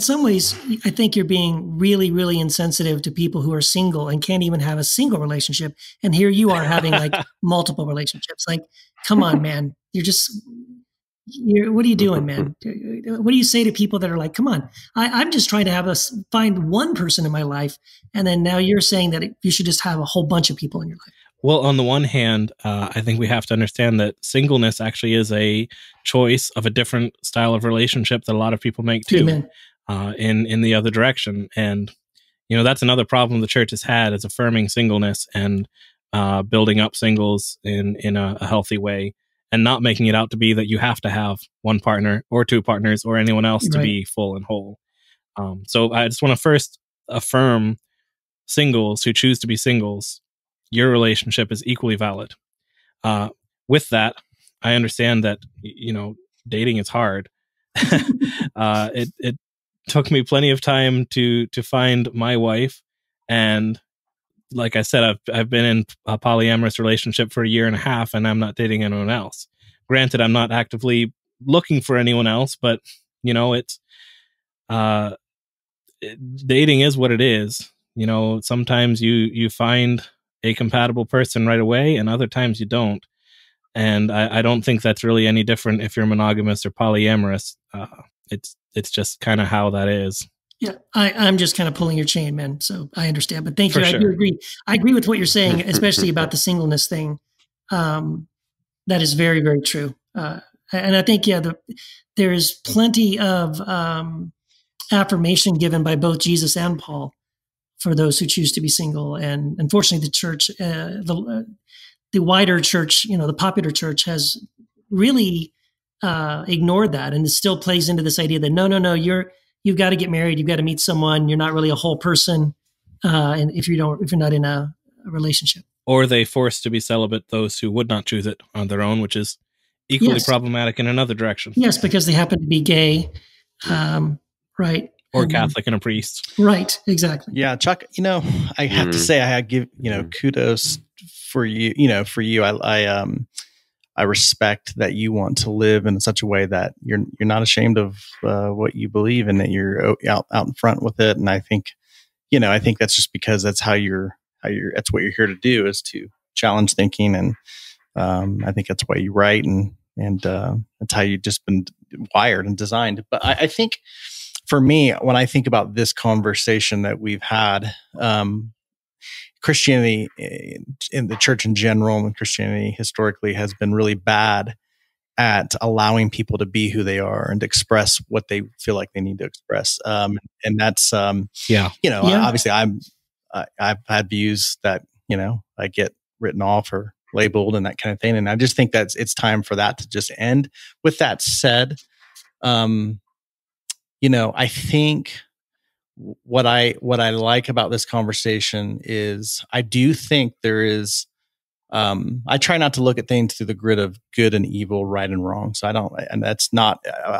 some ways, I think you're being really, really insensitive to people who are single and can't even have a single relationship. And here you are having like multiple relationships. Like, come on, man. What are you doing, man? What do you say to people that are like, come on, I'm just trying to find one person in my life. And then now you're saying that you should just have a whole bunch of people in your life. Well, on the one hand, I think we have to understand that singleness actually is a choice of a different style of relationship that a lot of people make too. In the other direction. And, that's another problem the church has had, is affirming singleness and building up singles in a healthy way, and not making it out to be that you have to have one partner or two partners or anyone else to be full and whole. So I just want to first affirm singles who choose to be singles. Your relationship is equally valid. With that, I understand that, dating is hard. It took me plenty of time to find my wife. And like I said, I've been in a polyamorous relationship for 1.5 years, and I'm not dating anyone else. Granted, I'm not actively looking for anyone else, but it's dating is what it is. Sometimes you find a compatible person right away, and other times you don't. And I don't think that's really any different if you're monogamous or polyamorous. It's just kind of how that is. Yeah, I'm just kind of pulling your chain, man. So I understand, but thank you. I do agree. I agree with what you're saying, especially about the singleness thing. That is very, very true. And I think, there is plenty of affirmation given by both Jesus and Paul for those who choose to be single. And unfortunately, the church, the wider church, the popular church, has really ignored that, and it still plays into this idea that no, you've got to get married, you've got to meet someone, you're not really a whole person, and if you're not in a relationship. Or they force to be celibate those who would not choose it on their own, which is equally problematic in another direction. Yes, because they happen to be gay, right? Or Catholic and a priest. Right, exactly. Yeah, Chuck, I have to say, I give, kudos for you. For you, I respect that you want to live in such a way that you're not ashamed of what you believe, and that you're out in front with it. And I think, I think that's just because that's that's what you're here to do, is to challenge thinking. And I think that's why you write, and that's how you've just been wired and designed. But I think, for me, when I think about this conversation that we've had, Christianity in the church in general, and Christianity historically, has been really bad at allowing people to be who they are and to express what they feel like they need to express. And that's, obviously I've had views that, I get written off or labeled and that kind of thing. And I just think that it's time for that to just end. With that said, I think what I like about this conversation is, I do think there is, I try not to look at things through the grid of good and evil, right and wrong. So I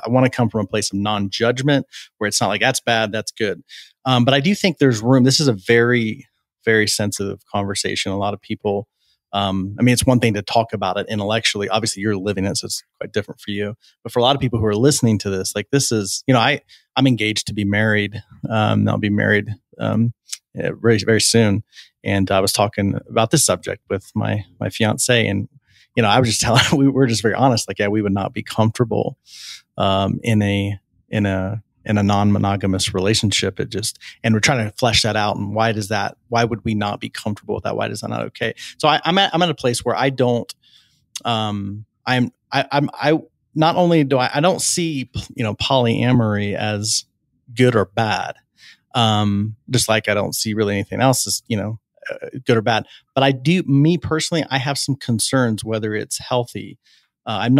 want to come from a place of non-judgment, where it's not like that's bad, that's good. But I do think there's room. This is a very, very sensitive conversation. A lot of people I mean, it's one thing to talk about it intellectually. Obviously, you're living it, so it's quite different for you. But for a lot of people who are listening to this, like this is, I'm engaged to be married. I'll be married very, very soon. And I was talking about this subject with my fiance, and I was just telling we were just very honest. Like, yeah, we would not be comfortable in a non-monogamous relationship. And we're trying to flesh that out. And why would we not be comfortable with that? Why is that not okay? So I'm at a place where I don't, I not only do I don't see, polyamory as good or bad. Just like I don't see really anything else as, good or bad, but me personally, I have some concerns whether it's healthy. I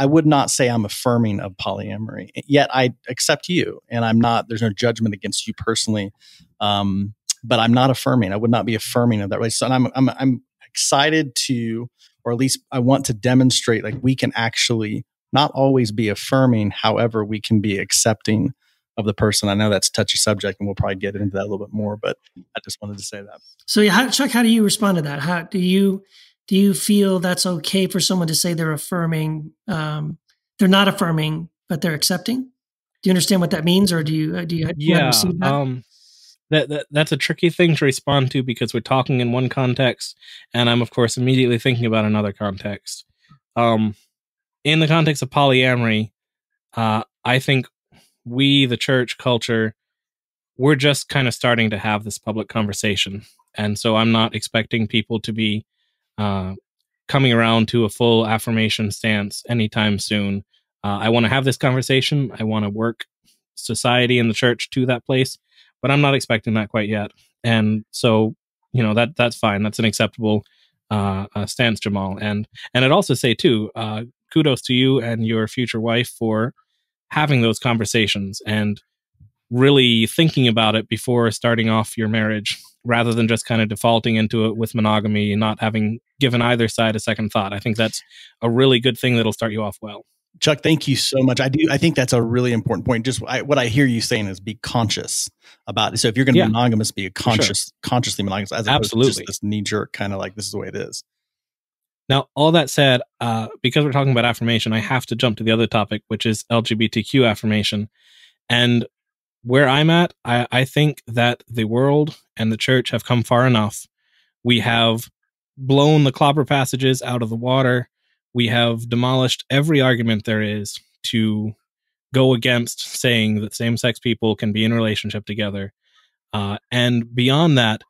would not say I'm affirming of polyamory, yet I accept you, and there's no judgment against you personally. But I'm not affirming. I would not be affirming of that relationship. And I'm excited to, or at least I want to demonstrate, like, we can actually not always be affirming. However, we can be accepting of the person. I know that's a touchy subject, and we'll probably get into that a little bit more, but I just wanted to say that. So yeah, Chuck, how do you respond to that? How do you feel that's okay for someone to say they're affirming? They're not affirming, but they're accepting. Do you understand what that means, or do you receive that? That's a tricky thing to respond to, because we're talking in one context, and I'm of course immediately thinking about another context. In the context of polyamory, I think we, the church culture, we're just kind of starting to have this public conversation. And so I'm not expecting people to be coming around to a full affirmation stance anytime soon. I want to have this conversation. I want to work society and the church to that place, but I'm not expecting that quite yet. And so, that's fine. That's an acceptable stance, Jamal. And I'd also say too, kudos to you and your future wife for having those conversations and really thinking about it before starting off your marriage, rather than just kind of defaulting into it with monogamy and not having given either side a second thought. I think that's a really good thing that'll start you off well. Chuck, thank you so much. I think that's a really important point. What I hear you saying is be conscious about it. So if you're going to be monogamous, be consciously monogamous, as opposed to just this knee jerk kind of like, this is the way it is. Now, all that said, because we're talking about affirmation, I have to jump to the other topic, which is LGBTQ affirmation. And where I'm at, I think that the world and the church have come far enough. We have blown the clobber passages out of the water. We have demolished every argument there is to go against saying that same-sex people can be in a relationship together. And beyond that,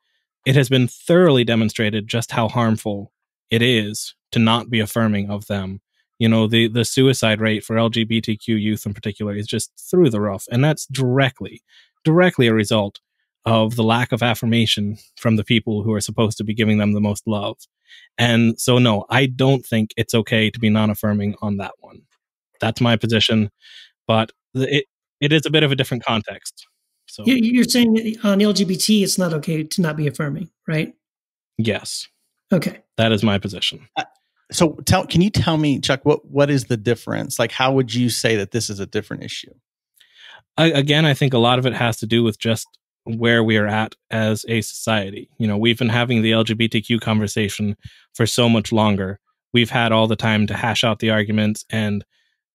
it has been thoroughly demonstrated just how harmful it is to not be affirming of them. The suicide rate for LGBTQ youth in particular is just through the roof. And that's directly a result of the lack of affirmation from the people who are supposed to be giving them the most love. And so, no, I don't think it's okay to be non-affirming on that one. That's my position, but it is a bit of a different context. So you're saying that on LGBT, it's not okay to not be affirming, right? Yes. Okay. That is my position. So can you tell me, Chuck, what is the difference? Like, how would you say that this is a different issue? Again, I think a lot of it has to do with just where we are at as a society. We've been having the LGBTQ conversation for so much longer. We've had all the time to hash out the arguments and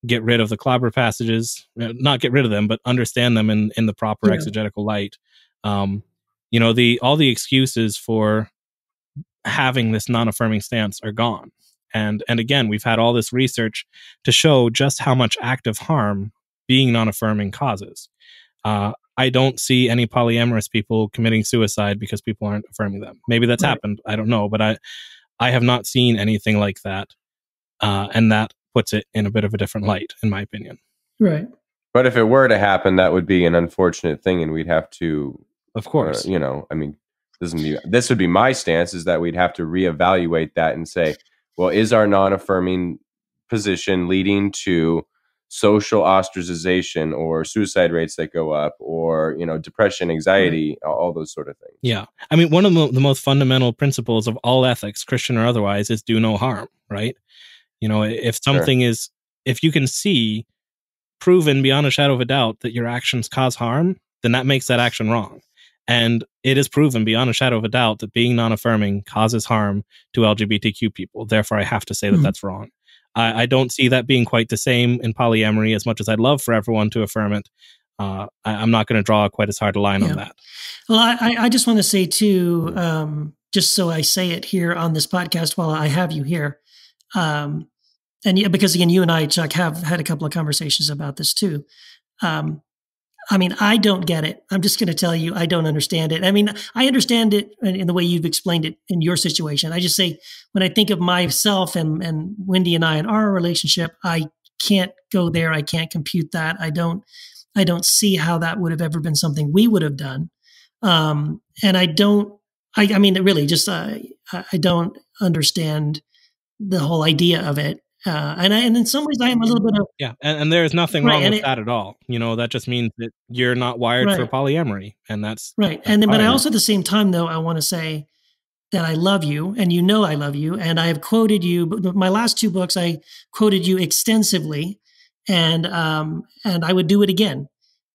get rid of the clobber passages, not get rid of them, but understand them in the proper exegetical light. All the excuses for having this non-affirming stance are gone. And again, we've had all this research to show just how much active harm being non-affirming causes. I don't see any polyamorous people committing suicide because people aren't affirming them. Maybe that's happened. I don't know, but I have not seen anything like that. And that puts it in a bit of a different light, in my opinion. Right. But if it were to happen, that would be an unfortunate thing, and we'd have to, of course, this would be my stance, is that we'd have to reevaluate that and say, well, is our non-affirming position leading to social ostracization or suicide rates that go up, or, depression, anxiety, all those sort of things? Yeah. I mean, one of the most fundamental principles of all ethics, Christian or otherwise, is do no harm, right? If something is, if you can see proven beyond a shadow of a doubt that your actions cause harm, then that makes that action wrong. And it is proven beyond a shadow of a doubt that being non-affirming causes harm to LGBTQ people. Therefore, I have to say that that's wrong. I don't see that being quite the same in polyamory. As much as I'd love for everyone to affirm it, I'm not going to draw quite as hard a line on that. Well, I just want to say too, just so I say it here on this podcast while I have you here, and because again, you and I, Chuck, have had a couple of conversations about this too. I mean, I don't get it. I'm just going to tell you, I don't understand it. I mean, I understand it in the way you've explained it in your situation. I just say, when I think of myself and Wendy and I and our relationship, I can't go there. I can't compute that. I don't see how that would have ever been something we would have done. And I mean, it really just, I don't understand the whole idea of it. And in some ways I am a little bit of... Yeah. And there's nothing wrong with that at all. You know, that just means that you're not wired for polyamory, and that's right. And then, but I also at the same time though, I want to say that I love you, and you know I love you, and I have quoted you. My last 2 books, I quoted you extensively, and I would do it again.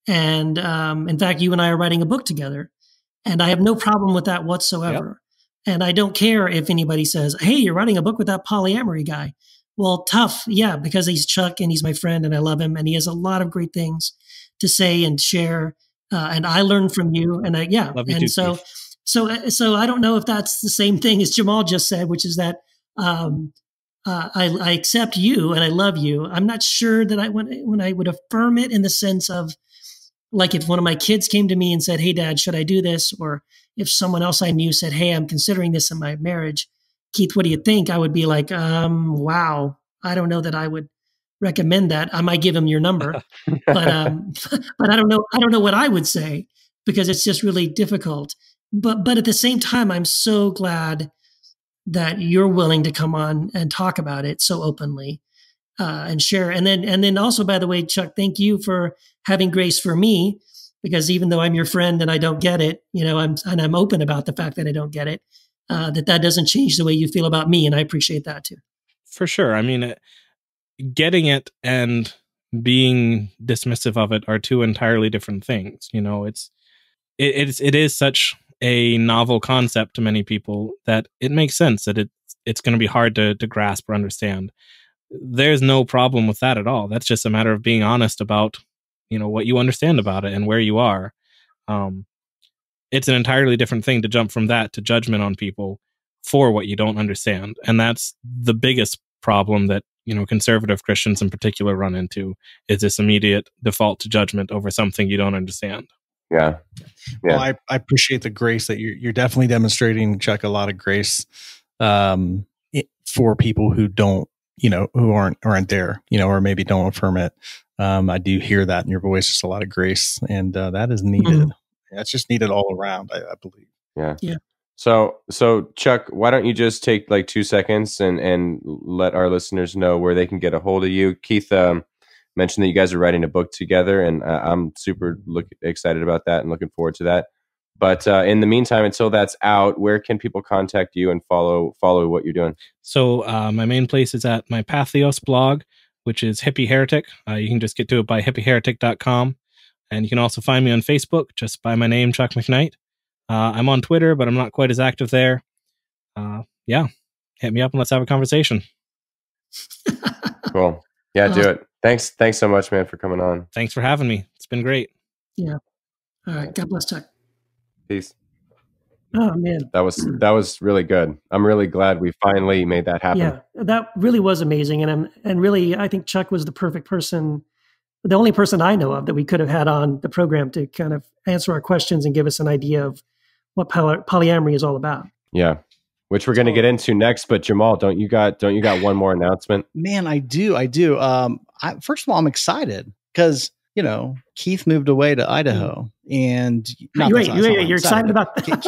And in fact, you and I are writing a book together, and I have no problem with that whatsoever. Yep. And I don't care if anybody says, "Hey, you're writing a book with that polyamory guy." Well, tough, yeah, because he's Chuck and he's my friend and I love him, and he has a lot of great things to say and share. And I learn from you, and love you and too, so I don't know if that's the same thing as Jamal just said, which is that I accept you and I love you. I'm not sure that when I would affirm it in the sense of, like, if one of my kids came to me and said, "Hey, Dad, should I do this?" Or if someone else I knew said, "Hey, I'm considering this in my marriage, Keith, what do you think?" I would be like, wow, I don't know that I would recommend that. I might give him your number, but I don't know. I don't know what I would say, because it's just really difficult. But at the same time, I'm so glad that you're willing to come on and talk about it so openly and share. And then also, by the way, Chuck, thank you for having grace for me, because even though I'm your friend and I don't get it, you know, I'm open about the fact that I don't get it. That doesn't change the way you feel about me, and I appreciate that too. For sure. I mean, getting it and being dismissive of it are 2 entirely different things. You know, it is such a novel concept to many people that it makes sense that it's going to be hard to grasp or understand. There's no problem with that at all. That's just a matter of being honest about, you know, what you understand about it and where you are. It's an entirely different thing to jump from that to judgment on people for what you don't understand. And that's the biggest problem that, you know, conservative Christians in particular run into, is this immediate default to judgment over something you don't understand. Yeah. Well, I appreciate the grace that you're definitely demonstrating, Chuck, a lot of grace for people who don't, you know, who aren't there, you know, or maybe don't affirm it. I do hear that in your voice, just a lot of grace, and that is needed. Mm-hmm. That's just needed all around, I believe. Yeah. So Chuck, why don't you just take like 2 seconds and let our listeners know where they can get a hold of you? Keith mentioned that you guys are writing a book together, and I'm super excited about that and looking forward to that. But in the meantime, until that's out, where can people contact you and follow what you're doing? So my main place is at my Pathos blog, which is Hippie Heretic. You can just get to it by hippieheretic.com. And you can also find me on Facebook just by my name, Chuck McKnight. I'm on Twitter, but I'm not quite as active there. Hit me up and let's have a conversation. Cool. Yeah, do it. Thanks so much, man, for coming on. Thanks for having me. It's been great. Yeah. All right. God bless, Chuck. Peace. Oh, man. That was really good. I'm really glad we finally made that happen. Yeah, that really was amazing. And really, I think Chuck was the perfect person, the only person I know of that we could have had on the program to kind of answer our questions and give us an idea of what polyamory is all about. Yeah, which we're going to get into next. But Jamal, don't you got one more announcement? Man, I do. First of all, I'm excited because, you know, Keith moved away to Idaho, and you're excited about that.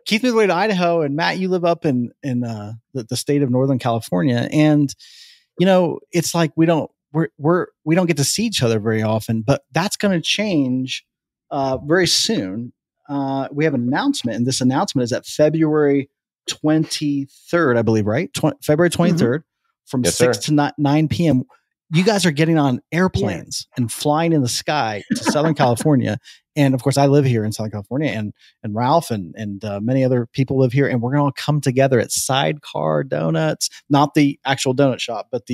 Keith moved away to Idaho, and Matt, you live up in the state of Northern California, and you know, it's like we don't get to see each other very often, but that's going to change very soon. We have an announcement, and this announcement is at February 23rd, I believe, right? February 23rd from 6 to 9 p.m. You guys are getting on airplanes and flying in the sky to Southern California, And of course, I live here in Southern California, and Ralph and many other people live here, and we're going to come together at Sidecar Donuts, not the actual donut shop, but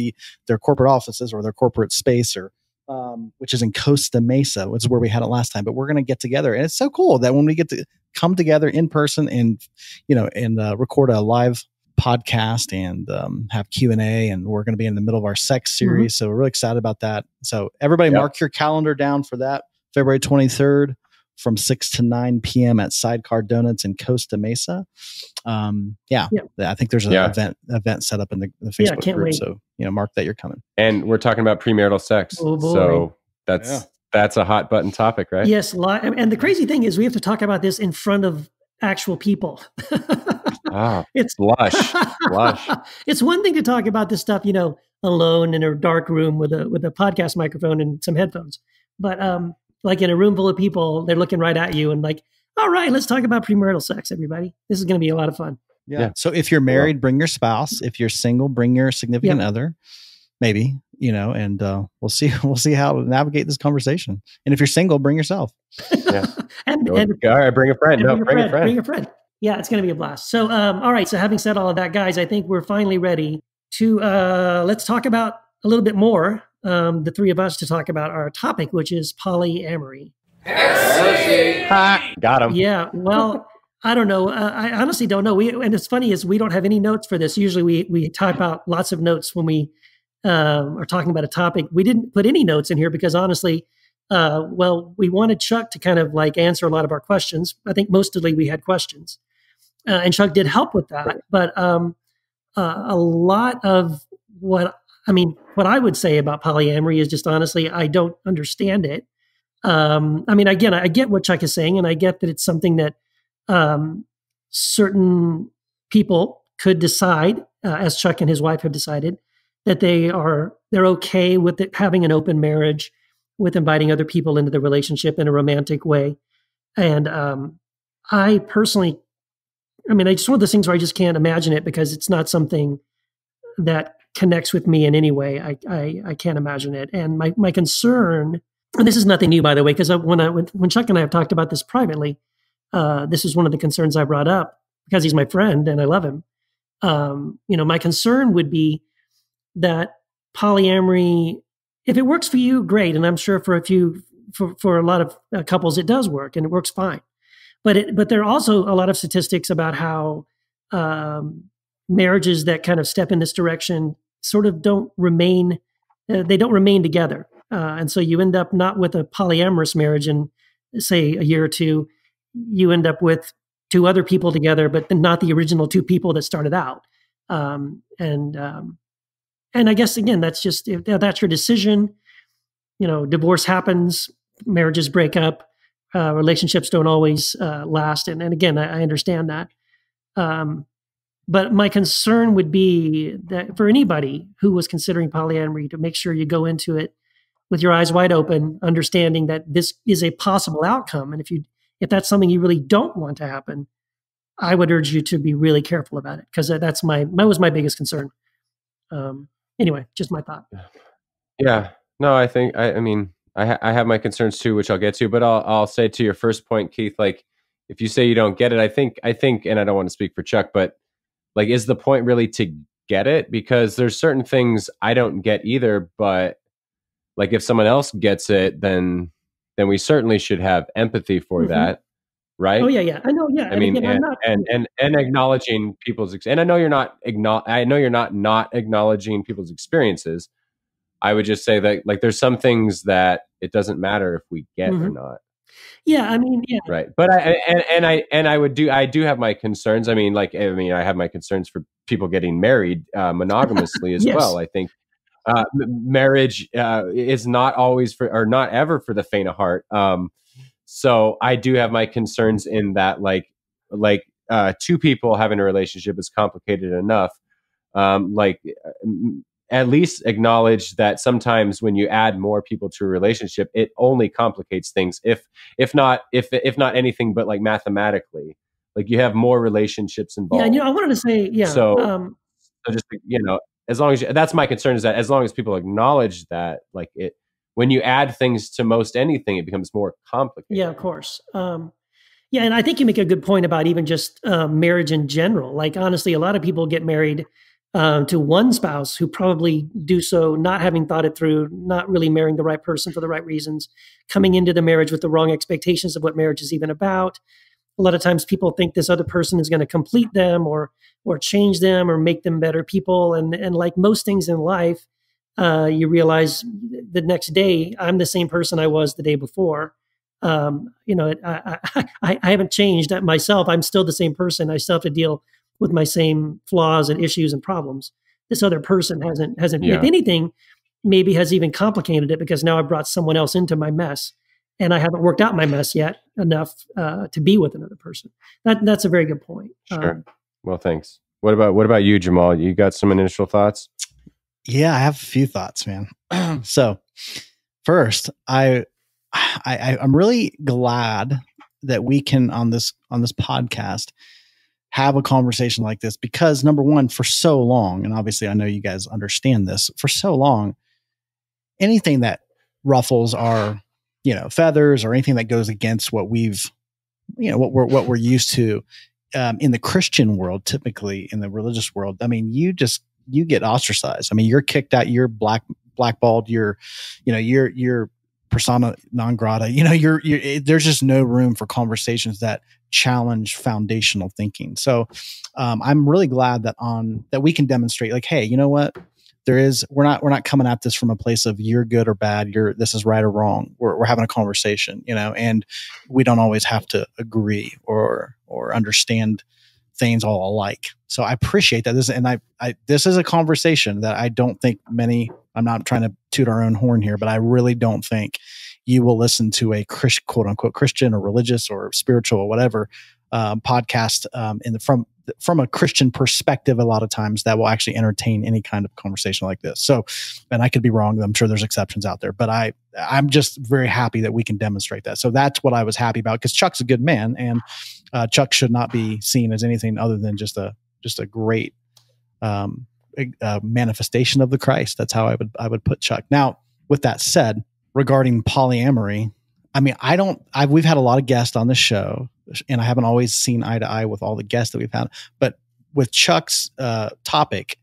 their corporate offices or their corporate space, or which is in Costa Mesa, which is where we had it last time. But we're going to get together, and it's so cool that when we get to come together in person and record a live podcast and have Q&A, and we're going to be in the middle of our sex series. So we're really excited about that. So everybody mark your calendar down for that. February 23rd from 6 to 9 p.m. at Sidecar Donuts in Costa Mesa. I think there's an event set up in the Facebook group. Wait. So, mark that you're coming. And we're talking about premarital sex. Oh, boy. So that's a hot button topic, right? Yes. And the crazy thing is we have to talk about this in front of actual people. It's blush. It's one thing to talk about this stuff, alone in a dark room with a podcast microphone and some headphones. But, like in a room full of people, they're looking right at you and like, all right, let's talk about premarital sex, everybody. This is going to be a lot of fun. Yeah. So if you're married, bring your spouse. If you're single, bring your significant other, maybe, and we'll see how to navigate this conversation. And if you're single, bring yourself. Yeah. and all right, bring a friend. Bring a friend. Yeah, it's going to be a blast. So, all right. So having said all of that, guys, I think we're finally ready to, let's talk about a little bit more. The three of us to talk about our topic, which is polyamory. Got him. Yeah. Well, I don't know. I honestly don't know. And it's funny is we don't have any notes for this. Usually we type out lots of notes when we are talking about a topic. We didn't put any notes in here because honestly, we wanted Chuck to kind of like answer a lot of our questions. I think mostly we had questions, and Chuck did help with that. But a lot of what I would say about polyamory is just honestly, I don't understand it. Again, I get what Chuck is saying, and I get that it's something that certain people could decide, as Chuck and his wife have decided, that they're okay with it, having an open marriage, with inviting other people into the relationship in a romantic way. And I personally, it's one of those things where I just can't imagine it because it's not something that connects with me in any way. I can't imagine it. And my concern, and this is nothing new, by the way, because when Chuck and I have talked about this privately, this is one of the concerns I brought up because he's my friend and I love him. My concern would be that polyamory, if it works for you, great. And I'm sure for a lot of couples, it does work and it works fine. But there are also a lot of statistics about how marriages that kind of step in this direction sort of don't remain together. And so you end up not with a polyamorous marriage in, say, a year or two, you end up with two other people together, but not the original two people that started out. And I guess, again, that's your decision. Divorce happens, marriages break up, relationships don't always last. And again, I understand that. But my concern would be that for anybody who was considering polyamory, to make sure you go into it with your eyes wide open, understanding that this is a possible outcome. And if that's something you really don't want to happen, I would urge you to be really careful about it because that was my biggest concern. Anyway, just my thought. Yeah, no, I think I have my concerns too, which I'll get to. But I'll say to your first point, Keith, like if you say you don't get it, I think, and I don't want to speak for Chuck, but like, is the point really to get it? Because there's certain things I don't get either, but like if someone else gets it, then we certainly should have empathy for that, right? Oh yeah, I know, yeah. And acknowledging people's, and I know you're not acknowledging people's experiences. I would just say that like there's some things that it doesn't matter if we get or not. Yeah, yeah. Right. But I do have my concerns. I have my concerns for people getting married monogamously as well. I think marriage is not always not ever for the faint of heart. So I do have my concerns in that two people having a relationship is complicated enough. At least acknowledge that sometimes when you add more people to a relationship, it only complicates things. If not anything, but like mathematically, like you have more relationships involved. Yeah, I wanted to say, So just as long as that's my concern is that as long as people acknowledge that, like when you add things to most anything, it becomes more complicated. Yeah, of course. Yeah, and I think you make a good point about even just marriage in general. Like, honestly, a lot of people get married to one spouse who probably do so not having thought it through, not really marrying the right person for the right reasons, coming into the marriage with the wrong expectations of what marriage is even about. A lot of times people think this other person is going to complete them or change them or make them better people. And like most things in life, you realize the next day, I'm the same person I was the day before. I haven't changed myself. I'm still the same person. I still have to deal with my same flaws and issues and problems. This other person hasn't, if anything, maybe has even complicated it because now I brought someone else into my mess and I haven't worked out my mess yet enough to be with another person. That's a very good point. Sure. Well, thanks. What about you, Jamal? You got some initial thoughts? Yeah, I have a few thoughts, man. So first, I'm really glad that we can on this podcast have a conversation like this because number one, for so long, and obviously I know you guys understand this, for so long, anything that ruffles our, feathers or anything that goes against what we've, what we're used to in the Christian world, typically in the religious world, I mean, you get ostracized. I mean, you're kicked out, you're blackballed, you're persona non grata, there's just no room for conversations that challenge foundational thinking. So I'm really glad that we can demonstrate like, hey, you know what? We're not coming at this from a place of you're good or bad. This is right or wrong. We're having a conversation, and we don't always have to agree or understand things all alike. So I appreciate that. This is a conversation that I don't think I'm not trying to toot our own horn here, but I really don't think you will listen to a quote unquote Christian or religious or spiritual or whatever podcast from a Christian perspective a lot of times that will actually entertain any kind of conversation like this. So, and I could be wrong. I'm sure there's exceptions out there, but I'm just very happy that we can demonstrate that. So that's what I was happy about because Chuck's a good man and Chuck should not be seen as anything other than just a great manifestation of the Christ. That's how I would put Chuck. Now, with that said, regarding polyamory, I mean, we've had a lot of guests on the show and I haven't always seen eye to eye with all the guests that we've had, but with Chuck's topic,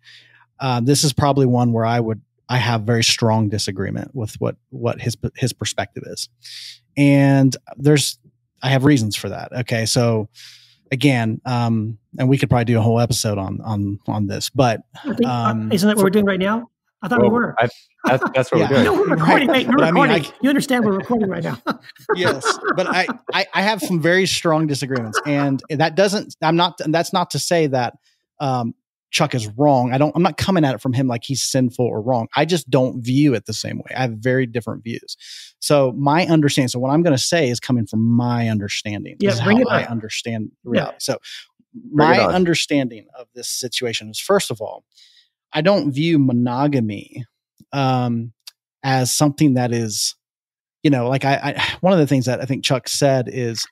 this is probably one where I have very strong disagreement with what his perspective is. And I have reasons for that. Okay. So again, and we could probably do a whole episode on this, but isn't that what we're doing right now? I thought we were. That's what we're doing. No, we're recording. Right. We're recording. You understand we're recording right now. Yes, but I have some very strong disagreements, and that's not to say that Chuck is wrong. I'm not coming at it from him like he's sinful or wrong. I just don't view it the same way. I have very different views. So my understanding. So what I'm going to say is coming from my understanding. Yeah, this is how I understand reality. Yeah. So my understanding of this situation is, first of all, I don't view monogamy as something that is, like one of the things that I think Chuck said is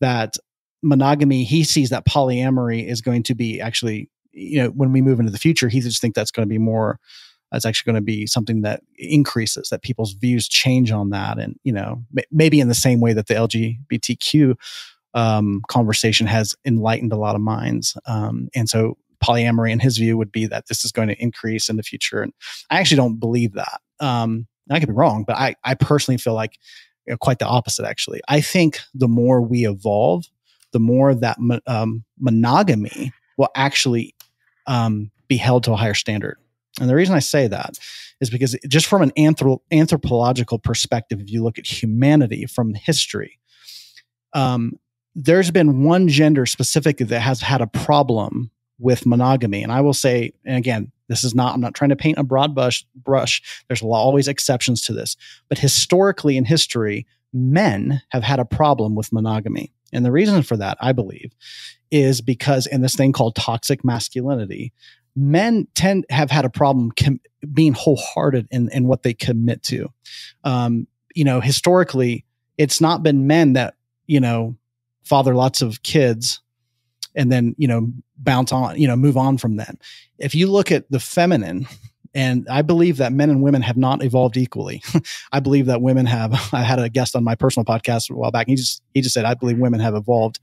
that monogamy, he sees that polyamory is going to be actually, when we move into the future, he just thinks that's going to be that's actually going to be something that increases, that people's views change on that. And, maybe in the same way that the LGBTQ conversation has enlightened a lot of minds. And so polyamory, in his view, would be that this is going to increase in the future. And I actually don't believe that. I could be wrong, but I personally feel like quite the opposite, actually. I think the more we evolve, the more that monogamy will actually be held to a higher standard. And the reason I say that is because just from an anthropological perspective, if you look at humanity from history, there's been one gender specifically that has had a problem with monogamy. And I will say, and again, I'm not trying to paint a broad brush. There's always exceptions to this. But historically in history, men have had a problem with monogamy. And the reason for that, I believe, is because in this thing called toxic masculinity, men have had a problem being wholehearted in what they commit to. Historically, it's not been men that, father lots of kids and then, bounce on, move on from them. If you look at the feminine, And I believe that men and women have not evolved equally. I believe that women have, I had a guest on my personal podcast a while back. He just said, I believe women have evolved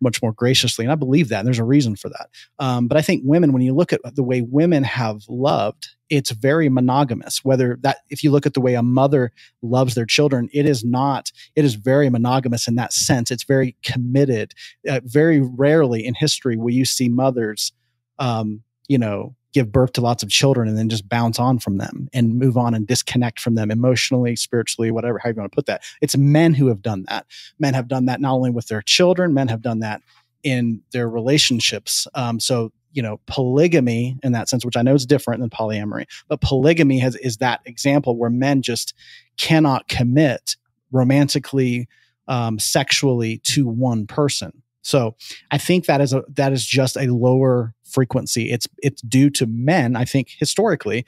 much more graciously. And I believe that. And there's a reason for that. But I think women, when you look at the way women have loved, it's very monogamous. If you look at the way a mother loves their children, it is very monogamous in that sense. It's very committed. Very rarely in history will you see mothers, give birth to lots of children and then just bounce on from them and move on and disconnect from them emotionally, spiritually, whatever, how you want to put that. It's men who have done that. Men have done that not only with their children, men have done that in their relationships. Polygamy in that sense, which I know is different than polyamory, but polygamy is that example where men just cannot commit romantically, sexually to one person. So I think that is just a lower frequency. It's due to men, I think, historically,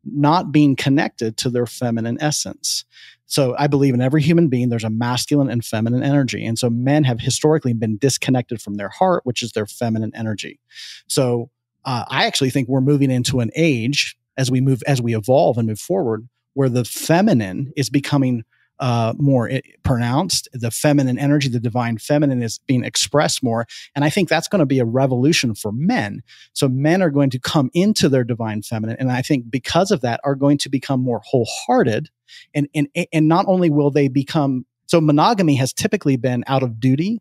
not being connected to their feminine essence. So I believe in every human being, there's a masculine and feminine energy. And so men have historically been disconnected from their heart, which is their feminine energy. So I actually think we're moving into an age as we evolve and move forward, where the feminine is becoming more pronounced. The feminine energy, the divine feminine, is being expressed more. And I think that's going to be a revolution for men. So men are going to come into their divine feminine. And I think because of that are going to become more wholehearted. And not only will they become, so monogamy has typically been out of duty.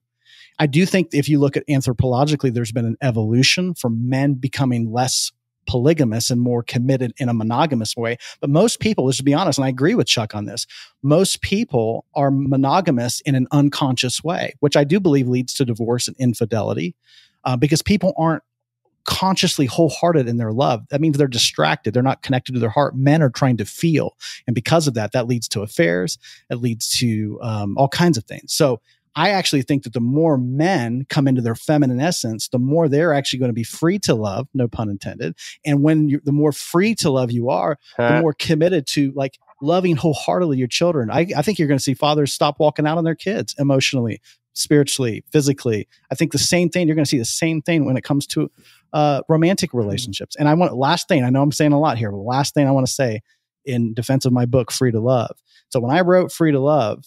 I do think if you look at anthropologically, there's been an evolution from men becoming less polygamous and more committed in a monogamous way. But most people, let's be honest, and I agree with Chuck on this, most people are monogamous in an unconscious way, which I do believe leads to divorce and infidelity, because people aren't consciously wholehearted in their love. That means they're distracted. They're not connected to their heart. Men are trying to feel. And because of that, that leads to affairs. It leads to all kinds of things. So I actually think that the more men come into their feminine essence, the more they're actually going to be free to love, no pun intended. And the more free to love you are, the more committed to like loving wholeheartedly your children. I think you're going to see fathers stop walking out on their kids emotionally, spiritually, physically. I think the same thing, you're going to see the same thing when it comes to romantic relationships. And last thing, I know I'm saying a lot here, but the last thing I want to say in defense of my book, Free to Love. So when I wrote Free to Love,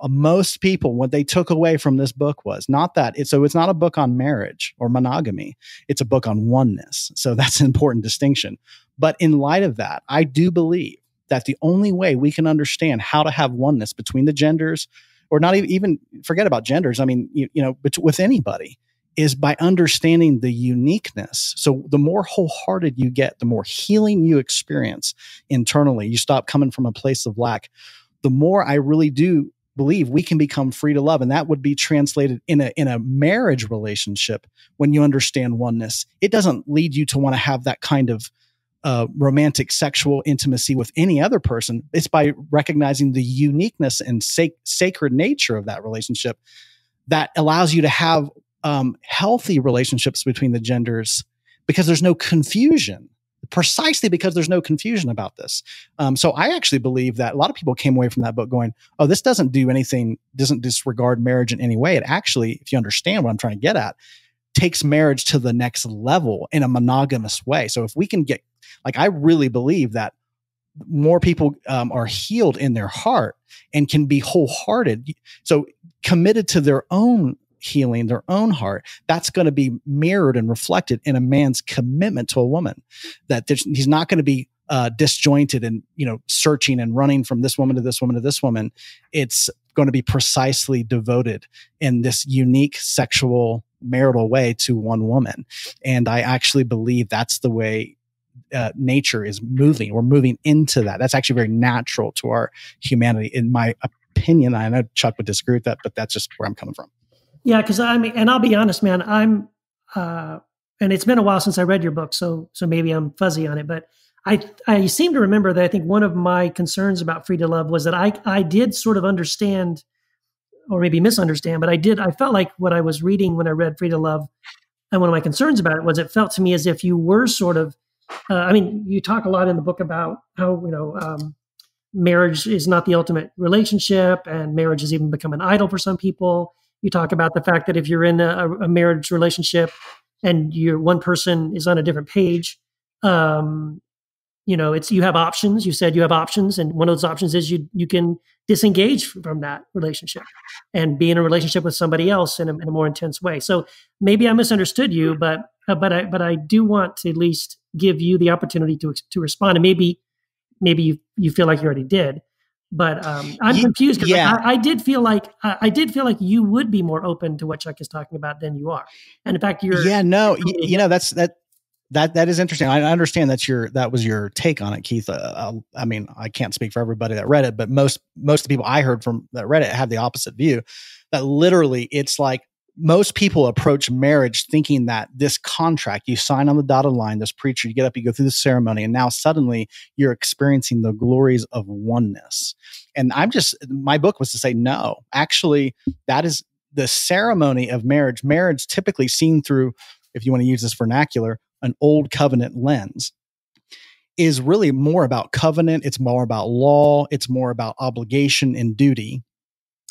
most people, what they took away from this book was not that it's not a book on marriage or monogamy. It's a book on oneness. So that's an important distinction. But in light of that, I do believe that the only way we can understand how to have oneness between the genders, or not even forget about genders. I mean, with anybody, is by understanding the uniqueness. So the more wholehearted you get, the more healing you experience internally. You stop coming from a place of lack. The more I really do believe we can become free to love. And that would be translated in a marriage relationship. When you understand oneness, it doesn't lead you to want to have that kind of romantic sexual intimacy with any other person. It's by recognizing the uniqueness and sacred nature of that relationship that allows you to have healthy relationships between the genders, because there's no confusion. Precisely because there's no confusion about this. So I actually believe that a lot of people came away from that book going, oh, this doesn't do anything, doesn't disregard marriage in any way. It actually, if you understand what I'm trying to get at, takes marriage to the next level in a monogamous way. So if we can get, I really believe that more people are healed in their heart and can be wholehearted. So committed to their own healing, their own heart, that's going to be mirrored and reflected in a man's commitment to a woman, that he's not going to be disjointed and, searching and running from this woman to this woman to this woman. It's going to be precisely devoted in this unique sexual marital way to one woman. And I actually believe that's the way nature is moving. We're moving into that. That's actually very natural to our humanity, in my opinion. I know Chuck would disagree with that, but that's just where I'm coming from. Yeah, because and I'll be honest, man, I'm, and it's been a while since I read your book, so maybe I'm fuzzy on it, but I seem to remember that I think one of my concerns about Free to Love was that I did sort of understand, or maybe misunderstand, but I felt like what I was reading when I read Free to Love, and one of my concerns about it was it felt to me as if you were sort of, you talk a lot in the book about how, marriage is not the ultimate relationship, and marriage has even become an idol for some people. You talk about the fact that if you're in a marriage relationship and one person is on a different page, it's, you have options. You said you have options, and one of those options is you can disengage from that relationship and be in a relationship with somebody else in a more intense way. So maybe I misunderstood you, but I do want to at least give you the opportunity to respond, and maybe you feel like you already did. But I'm confused because I did feel like you would be more open to what Chuck is talking about than you are, and in fact, you're that is interesting. I understand that was your take on it, Keith. I mean, I can't speak for everybody that read it, but most of the people I heard from that read it have the opposite view. That literally, it's like most people approach marriage thinking that this contract, you sign on the dotted line, this preacher, you get up, you go through the ceremony, and now suddenly you're experiencing the glories of oneness. And my book was to say, no, actually, that is the ceremony of marriage. Marriage typically seen through, if you want to use this vernacular, an old covenant lens, is really more about covenant. It's more about law. It's more about obligation and duty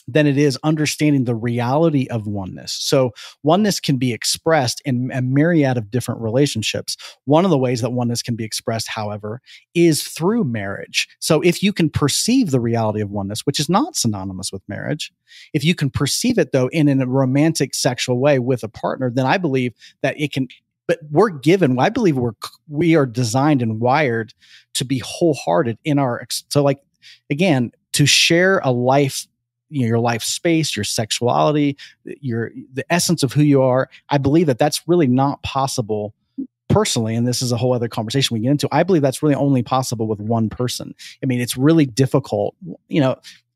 than it is understanding the reality of oneness. So oneness can be expressed in a myriad of different relationships. One of the ways that oneness can be expressed, however, is through marriage. So if you can perceive the reality of oneness, which is not synonymous with marriage, if you can perceive it though in a romantic sexual way with a partner, then I believe that it can. But I believe we are designed and wired to be wholehearted in to share a life, your life space, your sexuality, the essence of who you are. I believe that that's really not possible personally. And this is a whole other conversation we get into. I believe that's really only possible with one person. I mean, it's really difficult,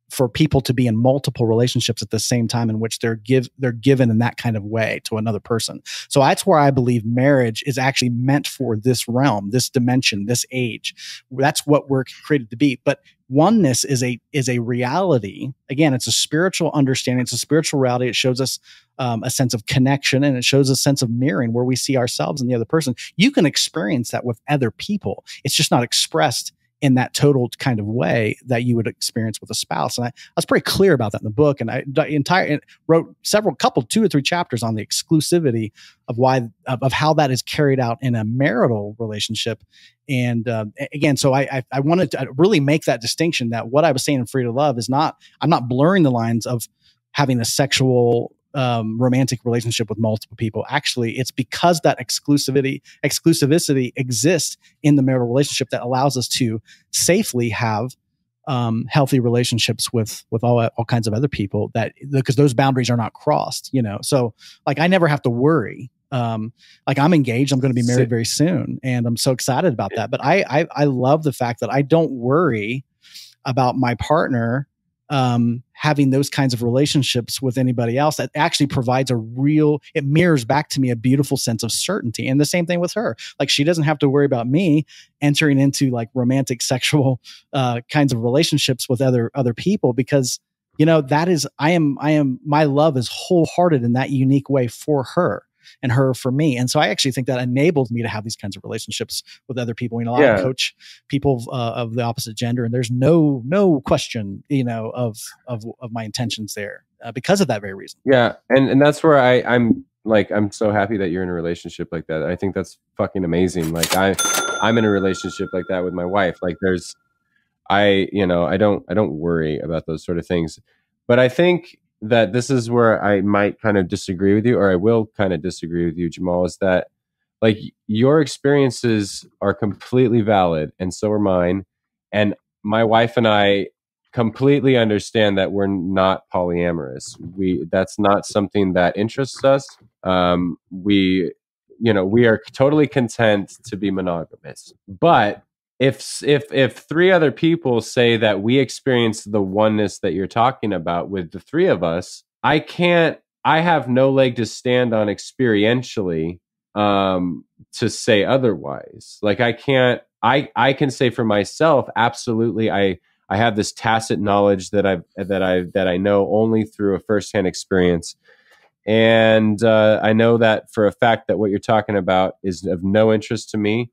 for people to be in multiple relationships at the same time in which they're given in that kind of way to another person. So that's where I believe marriage is actually meant for this realm, this dimension, this age. That's what we're created to be. But oneness is a reality. Again, it's a spiritual understanding. It's a spiritual reality. It shows us a sense of connection, and it shows a sense of mirroring where we see ourselves in the other person. You can experience that with other people. It's just not expressed in that total kind of way that you would experience with a spouse. And I was pretty clear about that in the book. And I wrote 2 or 3 chapters on the exclusivity of how that is carried out in a marital relationship. And again, so I wanted to really make that distinction that what I was saying in Free to Love is I'm not blurring the lines of having a sexual romantic relationship with multiple people. Actually, it's because that exclusivity exists in the marital relationship that allows us to safely have healthy relationships with all kinds of other people, because those boundaries are not crossed. So like I never have to worry. Like I'm engaged. I'm going to be married very soon, and I'm so excited about that. But I love the fact that I don't worry about my partner having those kinds of relationships with anybody else. That actually provides it mirrors back to me a beautiful sense of certainty. And the same thing with her. Like she doesn't have to worry about me entering into like romantic sexual kinds of relationships with other people, because my love is wholehearted in that unique way for her and her for me. And so I actually think that enables me to have these kinds of relationships with other people. I coach people of the opposite gender, and there's no question, of my intentions there because of that very reason. Yeah. And that's where I'm so happy that you're in a relationship like that. I think that's fucking amazing. Like I'm in a relationship like that with my wife. Like I don't worry about those sort of things, but I think that this is where I might kind of disagree with you, or I will kind of disagree with you, Jamal, is that like your experiences are completely valid, and so are mine. And my wife and I completely understand that we're not polyamorous. That's not something that interests us. We are totally content to be monogamous. But if 3 other people say that we experience the oneness that you're talking about with the 3 of us, I have no leg to stand on experientially to say otherwise. Like I can say for myself, absolutely, I have this tacit knowledge that I know only through a firsthand experience. And I know that for a fact that what you're talking about is of no interest to me.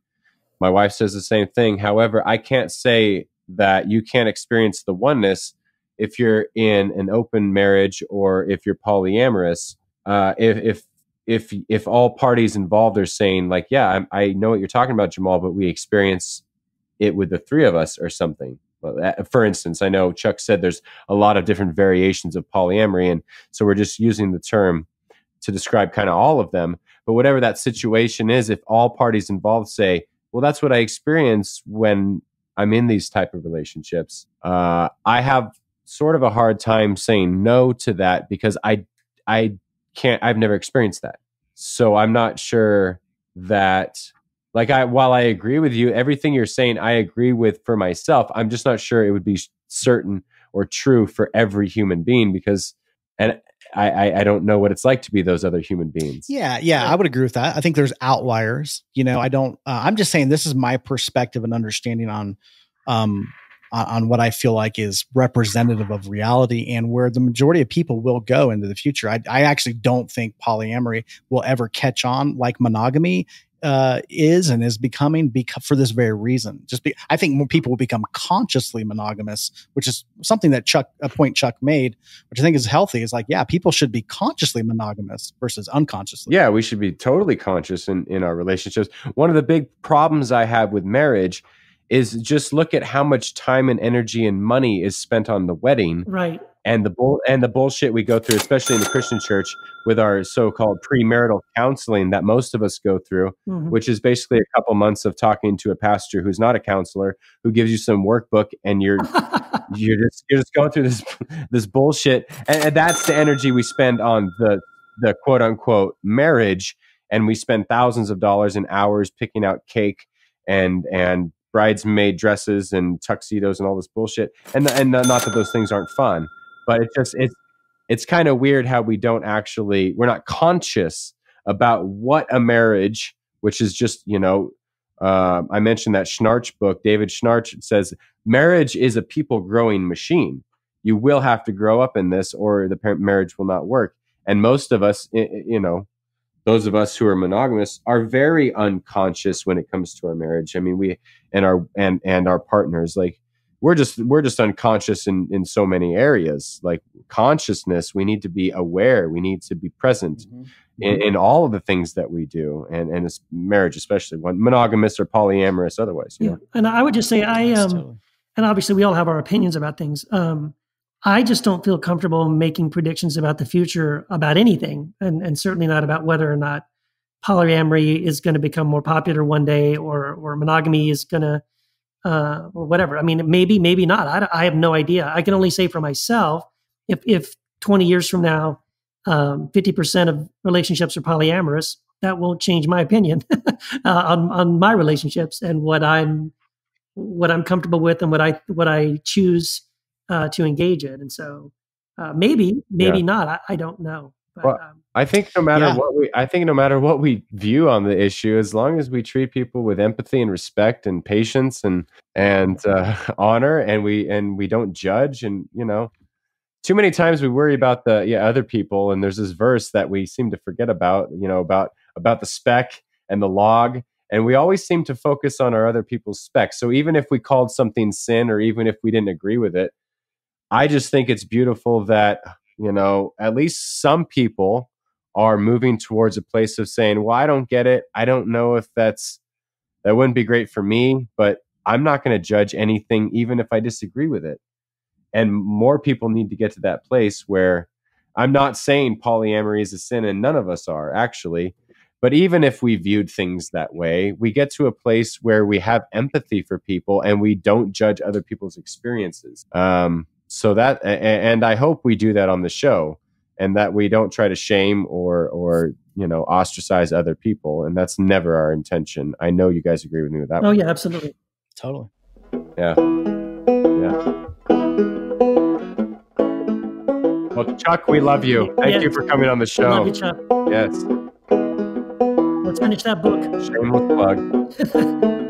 My wife says the same thing. However, I can't say that you can't experience the oneness if you're in an open marriage or if you're polyamorous. If if all parties involved are saying like, yeah, I know what you're talking about, Jamal, but we experience it with the three of us or something. For instance, I know Chuck said there's a lot of different variations of polyamory, and so we're just using the term to describe kind of all of them. But whatever that situation is, if all parties involved say, well, that's what I experience when I'm in these type of relationships, I have sort of a hard time saying no to that, because I can't, I've never experienced that. So I'm not sure that, like, while I agree with you, everything you're saying, I agree with for myself. I'm just not sure it would be certain or true for every human being, because, and I don't know what it's like to be those other human beings. Yeah, I would agree with that. I think there's outliers. I don't. I'm just saying this is my perspective and understanding on what I feel like is representative of reality and where the majority of people will go into the future. I actually don't think polyamory will ever catch on like monogamy is and is becoming, for this very reason. I think more people will become consciously monogamous, which is something that a point Chuck made, which I think is healthy. Is like, yeah, people should be consciously monogamous versus unconsciously. Yeah, we should be totally conscious in our relationships. One of the big problems I have with marriage is just look at how much time and energy and money is spent on the wedding. Right. And the bullshit we go through, especially in the Christian church, with our so-called premarital counseling that most of us go through, which is basically a couple months of talking to a pastor who's not a counselor, who gives you some workbook, and you're just going through this bullshit, and that's the energy we spend on the quote unquote marriage, and we spend thousands of dollars and hours picking out cake and bridesmaid dresses and tuxedos and all this bullshit, and not that those things aren't fun. But it's kind of weird how we're not conscious about what a marriage, which is just, I mentioned that Schnarch book, David Schnarch says, marriage is a people growing machine. You will have to grow up in this or the marriage will not work. And most of us, those of us who are monogamous are very unconscious when it comes to our marriage. I mean, we and our partners, like, we're just unconscious in so many areas. Like consciousness, we need to be aware. We need to be present in all of the things that we do, and it's marriage, especially one monogamous or polyamorous. Otherwise, yeah. And I would just say, and obviously we all have our opinions about things. I just don't feel comfortable making predictions about the future about anything, and certainly not about whether or not polyamory is going to become more popular one day, or monogamy is going to. Or whatever. I mean, maybe not. I have no idea. I can only say for myself, if 20 years from now, 50% of relationships are polyamorous, that won't change my opinion on my relationships and what I'm comfortable with and what I choose to engage in. And so maybe not. I don't know. But, well, I think no matter what we view on the issue, as long as we treat people with empathy and respect and patience and honor, and we don't judge, and too many times we worry about the other people, and there's this verse that we seem to forget about, about the speck and the log, and we always seem to focus on our other people's specks. So even if we called something sin, or even if we didn't agree with it, I just think it's beautiful that at least some people are moving towards a place of saying, well, I don't get it. I don't know if that wouldn't be great for me, but I'm not going to judge anything, even if I disagree with it. And more people need to get to that place where, I'm not saying polyamory is a sin, and none of us are actually, but even if we viewed things that way, we get to a place where we have empathy for people and we don't judge other people's experiences. So that, and I hope we do that on the show, and that we don't try to shame or ostracize other people. And that's never our intention. I know you guys agree with me with that. Oh yeah, absolutely. Totally. Yeah. Well, Chuck, we love you. Thank you for coming on the show. Love you, Chuck. Yes. Let's finish that book. Shameless plug.